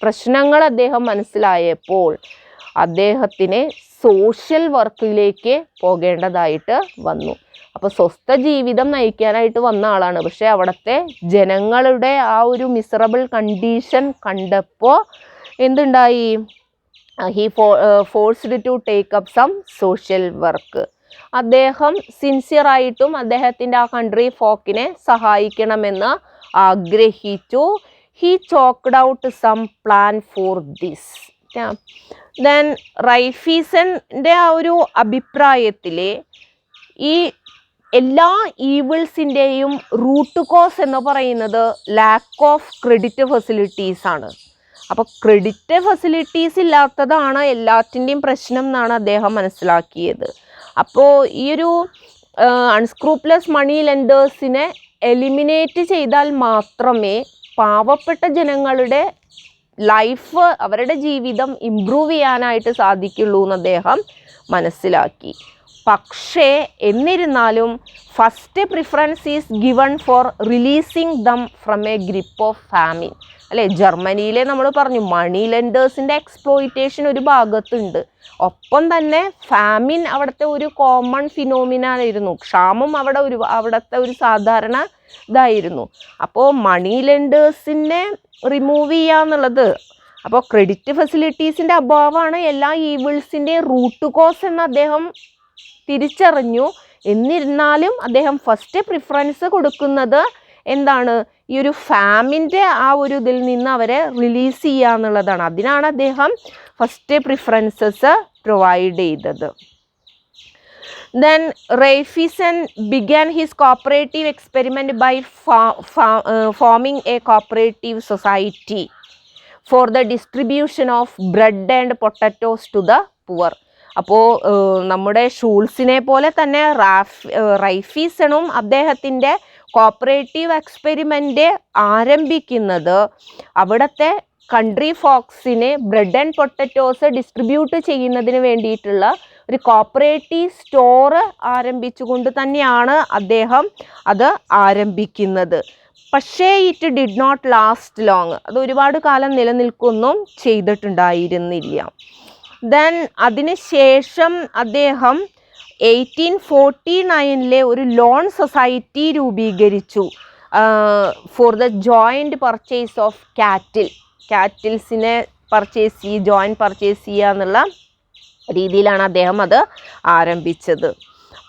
പ്രശ്നങ്ങൾ അദ്ദേഹം മനസ്സിലായപ്പോൾ അദ്ദേഹത്തിന് സോഷ്യൽ വർക്കിലേക്ക് പോകേണ്ടതായിട്ട് വന്നു. അപ്പോൾ സ്വസ്ഥ ജീവിതം നയിക്കാനായിട്ട് വന്ന ആളാണ്. പക്ഷേ അവിടുത്തെ ജനങ്ങളുടെ ആ ഒരു മിസറബിൾ കണ്ടീഷൻ കണ്ടപ്പോൾ എന്തുണ്ടായി, he forced to take up some social work. അദ്ദേഹം സിൻസിയറായിട്ടും അദ്ദേഹത്തിൻ്റെ ആ കൺട്രി ഫോക്കിനെ സഹായിക്കണമെന്ന് ആഗ്രഹിച്ചു. He chalked out some plan for this. Then റൈഫീസൻ്റെ ആ ഒരു അഭിപ്രായത്തിൽ ഈ എല്ലാ ഈവിൾസിൻ്റെയും റൂട്ട് കോസ് എന്ന് പറയുന്നത് ലാക്ക് ഓഫ് ക്രെഡിറ്റ് ഫെസിലിറ്റീസ് ആണ്. അപ്പോൾ ക്രെഡിറ്റ് ഫെസിലിറ്റീസ് ഇല്ലാത്തതാണ് എല്ലാറ്റിൻ്റെയും പ്രശ്നം എന്നാണ് അദ്ദേഹം മനസ്സിലാക്കിയത്. അപ്പോൾ ഈ ഒരു അൺസ്ക്രൂപ്ലെസ് മണി ലെൻഡേഴ്സിനെ എലിമിനേറ്റ് ചെയ്താൽ മാത്രമേ പാവപ്പെട്ട ജനങ്ങളുടെ ലൈഫ്, അവരുടെ ജീവിതം ഇംപ്രൂവ് ചെയ്യാനായിട്ട് സാധിക്കുള്ളൂ എന്ന് അദ്ദേഹം മനസ്സിലാക്കി. പക്ഷേ എന്നിരുന്നാലും first preference is given for releasing them from A grip of famine. അല്ലേ, ജർമ്മനിയിലെ നമ്മൾ പറഞ്ഞു മണി ലെൻഡേഴ്സിൻ്റെ എക്സ്പ്ലോയിറ്റേഷൻ ഒരു ഭാഗത്തുണ്ട്, ഒപ്പം തന്നെ ഫാമിൻ അവിടുത്തെ ഒരു കോമൺ ഫിനോമിനായിരുന്നു. ക്ഷാമം അവിടുത്തെ ഒരു സാധാരണ ഇതായിരുന്നു. അപ്പോൾ മണി ലെൻഡേഴ്സിനെ റിമൂവ് ചെയ്യുക എന്നുള്ളത്, അപ്പോൾ ക്രെഡിറ്റ് ഫെസിലിറ്റീസിൻ്റെ അഭാവമാണ് എല്ലാ ഈവിൾസിൻ്റെയും റൂട്ട് കോസ് എന്ന് അദ്ദേഹം തിരിച്ചറിഞ്ഞു. എന്നിരുന്നാലും അദ്ദേഹം ഫസ്റ്റ് പ്രിഫറൻസ് കൊടുക്കുന്നത് എന്താണ്, ഈ ഒരു ഫാമിൻ്റെ ആ ഒരു ഇതിൽ നിന്ന് അവരെ റിലീസ് ചെയ്യുക എന്നുള്ളതാണ്. അതിനാണ് അദ്ദേഹം ഫസ്റ്റ് പ്രിഫറൻസസ് പ്രൊവൈഡ് ചെയ്തത്. Then Raffeson began his cooperative experiment by forming a cooperative society for the distribution of bread and potatoes to the poor. അപ്പോൾ നമ്മുടെ ഷൂൾസിനെ പോലെ തന്നെ റൈഫീസണും അദ്ദേഹത്തിൻ്റെ കോപ്പറേറ്റീവ് എക്സ്പെരിമെൻ്റ് ആരംഭിക്കുന്നത് അവിടുത്തെ കൺട്രി ഫോക്സിന് ബ്രെഡ് ആൻഡ് പൊട്ടറ്റോസ് ഡിസ്ട്രിബ്യൂട്ട് ചെയ്യുന്നതിന് വേണ്ടിയിട്ടുള്ള ഒരു കോപ്പറേറ്റീവ് സ്റ്റോർ ആരംഭിച്ചുകൊണ്ട് തന്നെയാണ് അദ്ദേഹം അത് ആരംഭിക്കുന്നത്. പക്ഷേ it did not last long, അത് ഒരുപാട് കാലം നിലനിൽക്കൊന്നും ചെയ്തിട്ടുണ്ടായിരുന്നില്ല. ദെൻ അതിനുശേഷം അദ്ദേഹം 1849 ഒരു ലോൺ സൊസൈറ്റി രൂപീകരിച്ചു for the joint purchase of കാറ്റിൽസിനെ ജോയിൻറ്റ് പർച്ചേസ് ചെയ്യുക എന്നുള്ള രീതിയിലാണ് അദ്ദേഹം അത് ആരംഭിച്ചത്.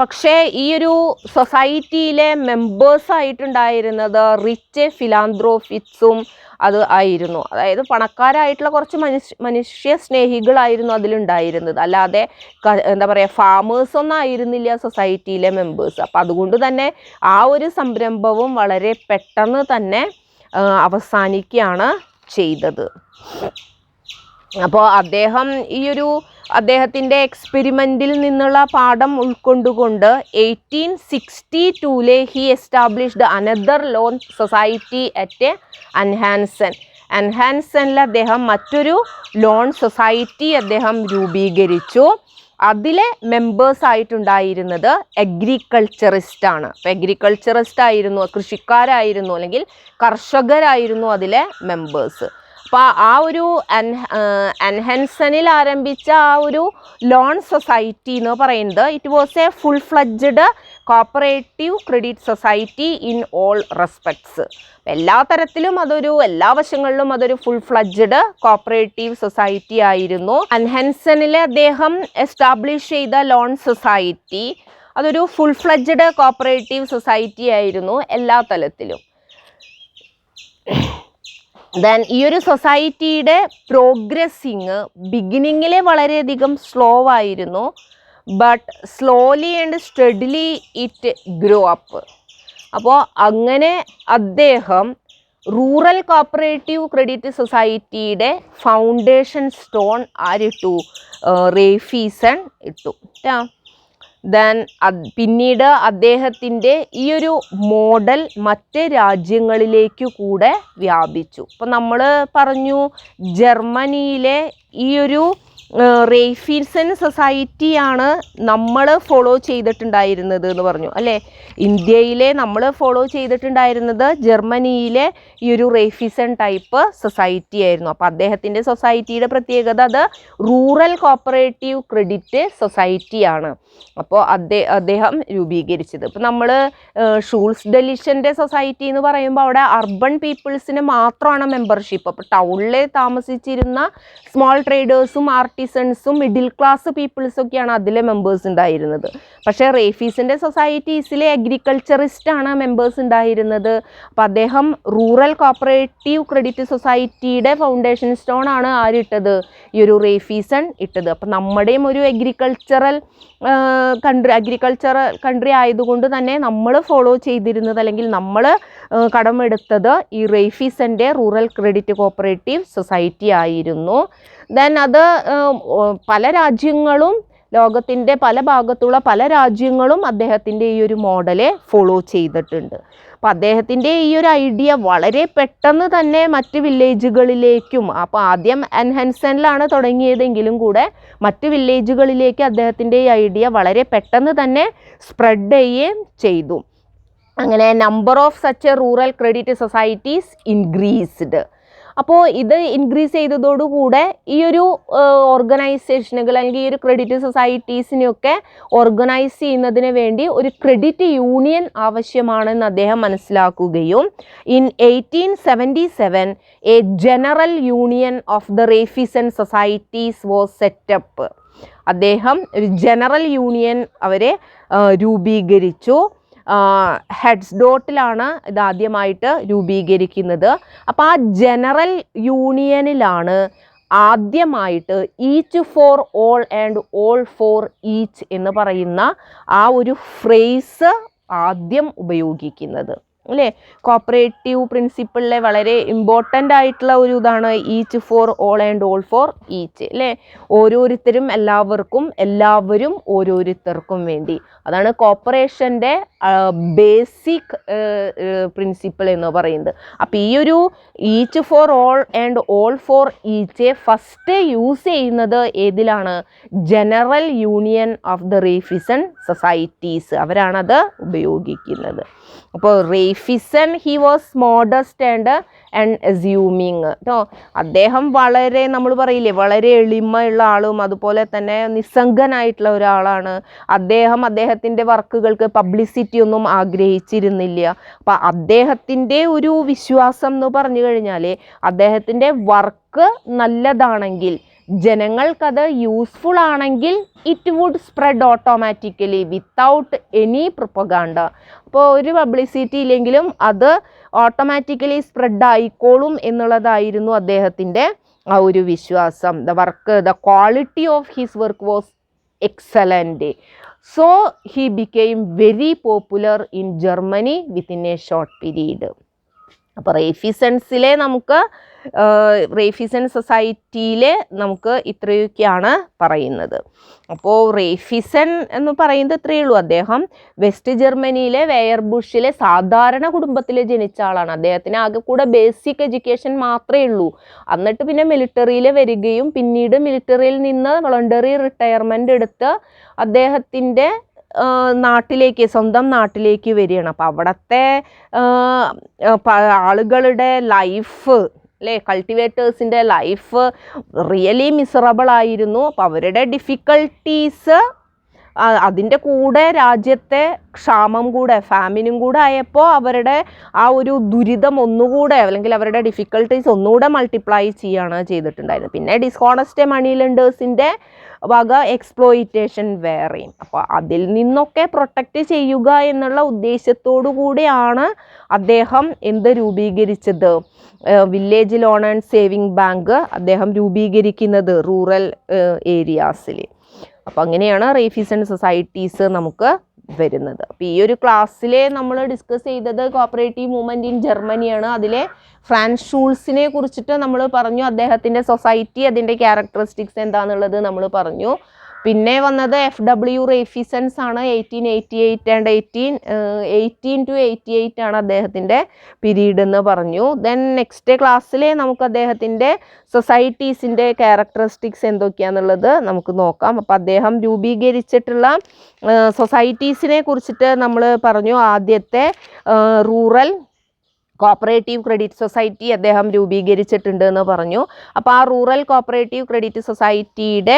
പക്ഷേ ഈ ഒരു സൊസൈറ്റിയിലെ മെമ്പേഴ്സായിട്ടുണ്ടായിരുന്നത് റിച്ച് ഫിലാന്ത്രോഫിറ്റ്സും അത് ആയിരുന്നു. അതായത് പണക്കാരായിട്ടുള്ള കുറച്ച് മനുഷ്യ സ്നേഹികളായിരുന്നു അതിലുണ്ടായിരുന്നത്. അല്ലാതെ എന്താ പറയുക, ഫാമേഴ്സൊന്നും ആയിരുന്നില്ല സൊസൈറ്റിയിലെ മെമ്പേഴ്സ്. അപ്പം അതുകൊണ്ട് തന്നെ ആ ഒരു സംരംഭവും വളരെ പെട്ടെന്ന് തന്നെ അവസാനിക്കുകയാണ് ചെയ്തത്. അപ്പോൾ അദ്ദേഹത്തിൻ്റെ എക്സ്പെരിമെൻറ്റിൽ നിന്നുള്ള പാഠം ഉൾക്കൊണ്ടുകൊണ്ട് 1862 he established another loan society at അൻഹാൻസനിൽ അദ്ദേഹം മറ്റൊരു ലോൺ സൊസൈറ്റി അദ്ദേഹം രൂപീകരിച്ചു. അതിലെ മെമ്പേഴ്സ് ആയിട്ടുണ്ടായിരുന്നത് അഗ്രികൾച്ചറിസ്റ്റാണ്. അപ്പോൾ അഗ്രികൾച്ചറിസ്റ്റ് ആയിരുന്നു, കൃഷിക്കാരായിരുന്നു അല്ലെങ്കിൽ കർഷകരായിരുന്നു അതിലെ മെമ്പേഴ്സ്. അപ്പോൾ ആ ഒരു അൻഹാൻസനിൽ ആരംഭിച്ച ആ ഒരു ലോൺ സൊസൈറ്റി എന്ന് പറയുന്നത് it was A full fledged cooperative credit society in all respects. എല്ലാ തരത്തിലും എല്ലാ വശങ്ങളിലും അതൊരു ഫുൾ ഫ്ലഡ്ജഡ് കോപ്പറേറ്റീവ് സൊസൈറ്റി ആയിരുന്നു. അൻഹാൻസനിൽ അദ്ദേഹം എസ്റ്റാബ്ലിഷ് ചെയ്ത ലോൺ സൊസൈറ്റി അതൊരു ഫുൾ ഫ്ലഡ്ജഡ് കോപ്പറേറ്റീവ് സൊസൈറ്റി ആയിരുന്നു എല്ലാ തലത്തിലും. ദെൻ ഈ ഒരു സൊസൈറ്റിയുടെ പ്രോഗ്രസ്സിങ് ബിഗിനിങ്ങിൽ വളരെയധികം സ്ലോ ആയിരുന്നു. But slowly and steadily it grow up. അപ്പോൾ അങ്ങനെ അദ്ദേഹം റൂറൽ കോപ്പറേറ്റീവ് ക്രെഡിറ്റ് സൊസൈറ്റിയുടെ ഫൗണ്ടേഷൻ സ്റ്റോൺ ആരിട്ടു? റേഫീസൺ ഇട്ടു. ദെൻ പിന്നീട് അദ്ദേഹത്തിൻ്റെ ഈ ഒരു മോഡൽ മറ്റ് രാജ്യങ്ങളിലേക്ക് കൂടെ വ്യാപിച്ചു. അപ്പോൾ നമ്മൾ പറഞ്ഞു ജർമ്മനിയിലെ ഈ ഒരു റേഫീസൺ സൊസൈറ്റിയാണ് നമ്മൾ ഫോളോ ചെയ്തിട്ടുണ്ടായിരുന്നത് എന്ന് പറഞ്ഞു അല്ലേ. ഇന്ത്യയിലെ നമ്മൾ ഫോളോ ചെയ്തിട്ടുണ്ടായിരുന്നത് ജർമ്മനിയിലെ ഈ ഒരു റേഫീസൺ ടൈപ്പ് സൊസൈറ്റി ആയിരുന്നു. അപ്പോൾ അദ്ദേഹത്തിൻ്റെ സൊസൈറ്റിയുടെ പ്രത്യേകത അത് റൂറൽ കോപ്പറേറ്റീവ് ക്രെഡിറ്റ് സൊസൈറ്റിയാണ്. അപ്പോൾ അദ്ദേഹം രൂപീകരിച്ചത്. ഇപ്പോൾ നമ്മൾ ഷൂൾസ് ഡെലിഷൻ്റെ സൊസൈറ്റി എന്ന് പറയുമ്പോൾ അവിടെ അർബൺ പീപ്പിൾസിന് മാത്രമാണ് മെമ്പർഷിപ്പ്. അപ്പോൾ ടൗണിൽ താമസിച്ചിരുന്ന സ്മോൾ ട്രേഡേഴ്സും ആർട്ടിസൺസും മിഡിൽ ക്ലാസ് പീപ്പിൾസൊക്കെയാണ് അതിലെ മെമ്പേഴ്സ് ഉണ്ടായിരുന്നത്. പക്ഷേ റേഫീസിൻ്റെ സൊസൈറ്റീസിലെ അഗ്രികൾച്ചറിസ്റ്റാണ് മെമ്പേഴ്സ് ഉണ്ടായിരുന്നത്. അപ്പോൾ അദ്ദേഹം റൂറൽ കോപ്പറേറ്റീവ് ക്രെഡിറ്റ് സൊസൈറ്റിയുടെ ഫൗണ്ടേഷൻ സ്റ്റോൺ ആണ് ആരിട്ടത്? ഈ ഒരു റേഫീസൺ ഇട്ടത്. അപ്പോൾ നമ്മുടെയും ഒരു അഗ്രികൾച്ചറൽ കൺട്രി ആയതുകൊണ്ട് തന്നെ നമ്മൾ ഫോളോ ചെയ്തിരുന്നത് അല്ലെങ്കിൽ നമ്മൾ കടമെടുത്തത് ഈ റേഫീസൻ്റെ റൂറൽ ക്രെഡിറ്റ് കോപ്പറേറ്റീവ് സൊസൈറ്റി ആയിരുന്നു. ദെൻ അത് പല രാജ്യങ്ങളും ലോകത്തിൻ്റെ പല ഭാഗത്തുള്ള പല രാജ്യങ്ങളും അദ്ദേഹത്തിൻ്റെ ഈ ഒരു മോഡലെ ഫോളോ ചെയ്തിട്ടുണ്ട്. അപ്പോൾ അദ്ദേഹത്തിൻ്റെ ഈ ഒരു ഐഡിയ വളരെ പെട്ടെന്ന് തന്നെ മറ്റ് വില്ലേജുകളിലേക്കും, അപ്പോൾ ആദ്യം അൻഹാൻസനിലാണ് തുടങ്ങിയതെങ്കിലും കൂടെ മറ്റ് വില്ലേജുകളിലേക്ക് അദ്ദേഹത്തിൻ്റെ ഈ ഐഡിയ വളരെ പെട്ടെന്ന് തന്നെ സ്പ്രെഡ് ചെയ്യുകയും ചെയ്തു. അങ്ങനെ number of such rural credit societies increased. അപ്പോൾ ഇത് ഇൻക്രീസ് ചെയ്തതോടുകൂടെ ഈ ഒരു ഓർഗനൈസേഷനുകൾ അല്ലെങ്കിൽ ഈ ഒരു ക്രെഡിറ്റ് സൊസൈറ്റീസിനെയൊക്കെ ഓർഗനൈസ് ചെയ്യുന്നതിന് വേണ്ടി ഒരു ക്രെഡിറ്റ് യൂണിയൻ ആവശ്യമാണെന്ന് അദ്ദേഹം മനസ്സിലാക്കുകയും in 1877 a general union of the Raiffeisen societies was set up. അദ്ദേഹം ഒരു ജനറൽ യൂണിയൻ അവരെ രൂപീകരിച്ചു. ഹെഡ്സ്ഡോട്ടിലാണ് ഇതാദ്യമായിട്ട് രൂപീകരിക്കുന്നത്. അപ്പോൾ ആ ജനറൽ യൂണിയനിലാണ് ആദ്യമായിട്ട് each for all and all for each എന്ന് പറയുന്ന ആ ഒരു ഫ്രേസ് ആദ്യം ഉപയോഗിക്കുന്നത്, അല്ലേ? കോപ്പറേറ്റീവ് പ്രിൻസിപ്പിളിലെ വളരെ ഇമ്പോർട്ടൻ്റ് ആയിട്ടുള്ള ഒരു ഇതാണ് each for all and all for each, അല്ലേ? ഓരോരുത്തരും എല്ലാവർക്കും, എല്ലാവരും ഓരോരുത്തർക്കും വേണ്ടി. അതാണ് കോപ്പറേഷൻ്റെ ബേസിക് പ്രിൻസിപ്പിൾ എന്ന് പറയുന്നത്. അപ്പോൾ ഈ ഒരു each for all and all for each first use ചെയ്യുന്നത് ഏതിലാണ്? General union of the Raiffeisen societies, അവരാണത് ഉപയോഗിക്കുന്നത്. അപ്പോൾ Raiffeisen he was modest and assuming കേട്ടോ. അദ്ദേഹം വളരെ, നമ്മൾ പറയില്ലേ, വളരെ എളിമയുള്ള ആളും അതുപോലെ തന്നെ നിസ്സംഗനായിട്ടുള്ള ഒരാളാണ്. അദ്ദേഹത്തിൻ്റെ വർക്കുകൾക്ക് പബ്ലിസിറ്റി ഒന്നും ആഗ്രഹിച്ചിരുന്നില്ല. അപ്പം അദ്ദേഹത്തിൻ്റെ ഒരു വിശ്വാസം എന്ന് പറഞ്ഞു കഴിഞ്ഞാൽ അദ്ദേഹത്തിൻ്റെ വർക്ക് നല്ലതാണെങ്കിൽ, ജനങ്ങൾക്കത് യൂസ്ഫുൾ ആണെങ്കിൽ it would spread automatically without any propaganda. അപ്പോൾ ഒരു പബ്ലിസിറ്റി ഇല്ലെങ്കിലും അത് ഓട്ടോമാറ്റിക്കലി സ്പ്രെഡ് ആയിക്കോളും എന്നുള്ളതായിരുന്നു അദ്ദേഹത്തിൻ്റെ ആ ഒരു വിശ്വാസം. The quality of his work was excellent. So he became very popular in Germany within A short period. അപ്പോൾ റേഫിസൺസിലെ നമുക്ക് റേഫിസൺ സൊസൈറ്റിയിലെ നമുക്ക് ഇത്രയൊക്കെയാണ് പറയുന്നത്. അപ്പോൾ റേഫിസൺ എന്ന് പറയുന്നത് ഇത്രയേ ഉള്ളൂ. അദ്ദേഹം വെസ്റ്റ് ജർമ്മനിയിലെ വെയർബുഷിലെ സാധാരണ കുടുംബത്തിൽ ജനിച്ച ആളാണ്. അദ്ദേഹത്തിന് ആകെ കൂടെ ബേസിക് എഡ്യൂക്കേഷൻ മാത്രമേ ഉള്ളൂ. എന്നിട്ട് പിന്നെ മിലിറ്ററിയിൽ വരികയും പിന്നീട് മിലിറ്ററിയിൽ നിന്ന് വോളണ്ടറി റിട്ടയർമെൻ്റ് എടുത്ത് അദ്ദേഹത്തിൻ്റെ നാട്ടിലേക്ക്, സ്വന്തം നാട്ടിലേക്ക് വരികയാണ്. അപ്പോൾ അവിടുത്തെ ആളുകളുടെ ലൈഫ്, അല്ലേ, കൾട്ടിവേറ്റേഴ്സിൻ്റെ ലൈഫ് റിയലി മിസറബിൾ ആയിരുന്നു. അപ്പോൾ അവരുടെ ഡിഫിക്കൽട്ടീസ്, അതിൻ്റെ കൂടെ രാജ്യത്തെ ക്ഷാമം കൂടെ, ഫാമിനും കൂടെ ആയപ്പോൾ അവരുടെ ആ ഒരു ദുരിതം ഒന്നുകൂടെ, അല്ലെങ്കിൽ അവരുടെ ഡിഫിക്കൽട്ടീസ് ഒന്നുകൂടെ മൾട്ടിപ്ലൈ ചെയ്യുകയാണ് ചെയ്തിട്ടുണ്ടായിരുന്നത്. പിന്നെ ഡിസ്ഹോണസ്റ്റ് മണി ലെൻഡേഴ്സിൻ്റെ വക എക്സ്പ്ലോയിറ്റേഷൻ വേറെയും. അപ്പോൾ അതിൽ നിന്നൊക്കെ പ്രൊട്ടക്റ്റ് ചെയ്യുക എന്നുള്ള ഉദ്ദേശത്തോടു കൂടിയാണ് അദ്ദേഹം എന്ത് രൂപീകരിച്ചത്? Village loan and saving bank അദ്ദേഹം രൂപീകരിക്കുന്നത് റൂറൽ ഏരിയാസിൽ. അപ്പോൾ അങ്ങനെയാണ് റേഫിസൺ സൊസൈറ്റീസ് നമുക്ക് വരുന്നത്. അപ്പോൾ ഈ ഒരു ക്ലാസ്സിൽ നമ്മൾ ഡിസ്കസ് ചെയ്തത് കോപ്പറേറ്റീവ് മൂവ്മെൻറ്റ് ഇൻ ജർമ്മനിയാണ്. അതിലെ ഫ്രാൻസ് ഷൂൾസിനെ കുറിച്ചിട്ട് നമ്മൾ പറഞ്ഞു. അദ്ദേഹത്തിൻ്റെ സൊസൈറ്റി, അതിൻ്റെ ക്യാരക്ടറിസ്റ്റിക്സ് എന്താണെന്നുള്ളത് നമ്മൾ പറഞ്ഞു. പിന്നെ വന്നത് FW റേഫിസൺസ് ആണ്. 1888 ആൻഡ് 18 to 88 ആണ് അദ്ദേഹത്തിൻ്റെ പീരീഡ് എന്ന് പറഞ്ഞു. ദെൻ നെക്സ്റ്റ് ക്ലാസ്സിൽ നമുക്ക് അദ്ദേഹത്തിൻ്റെ സൊസൈറ്റീസിൻ്റെ ക്യാരക്ടറിസ്റ്റിക്സ് എന്തൊക്കെയാണെന്നുള്ളത് നമുക്ക് നോക്കാം. അപ്പോൾ അദ്ദേഹം രൂപീകരിച്ചിട്ടുള്ള സൊസൈറ്റീസിനെ കുറിച്ചിട്ട് നമ്മൾ പറഞ്ഞു. ആദ്യത്തെ റൂറൽ കോപ്പറേറ്റീവ് ക്രെഡിറ്റ് സൊസൈറ്റി അദ്ദേഹം രൂപീകരിച്ചിട്ടുണ്ട് എന്ന് പറഞ്ഞു. അപ്പോൾ ആ റൂറൽ കോപ്പറേറ്റീവ് ക്രെഡിറ്റ് സൊസൈറ്റിയുടെ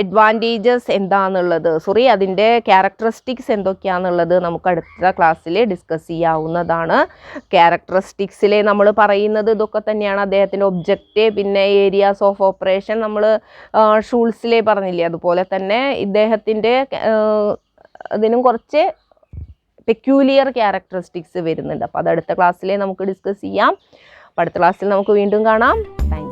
അഡ്വാൻറ്റേജസ് എന്താണെന്നുള്ളത്, അതിൻ്റെ ക്യാരക്ടറിസ്റ്റിക്സ് എന്തൊക്കെയാണെന്നുള്ളത് നമുക്ക് അടുത്ത ക്ലാസ്സിൽ ഡിസ്കസ് ചെയ്യാവുന്നതാണ്. ക്യാരക്ടറിസ്റ്റിക്സിൽ നമ്മൾ പറയുന്നത് ഇതൊക്കെ തന്നെയാണ്. അദ്ദേഹത്തിൻ്റെ ഒബ്ജക്റ്റ്, പിന്നെ ഏരിയാസ് ഓഫ് ഓപ്പറേഷൻ നമ്മൾ ഷൂൾസിലെ പറഞ്ഞില്ലേ, അതുപോലെ തന്നെ ഇദ്ദേഹത്തിൻ്റെ അതിനും കുറച്ച് പെക്യൂലിയർ ക്യാരക്ടറിസ്റ്റിക്സ് വരുന്നുണ്ട്. അപ്പോൾ അത് അടുത്ത ക്ലാസ്സിൽ നമുക്ക് ഡിസ്കസ് ചെയ്യാം. അപ്പോൾ അടുത്ത ക്ലാസ്സിൽ നമുക്ക് വീണ്ടും കാണാം. Thank you.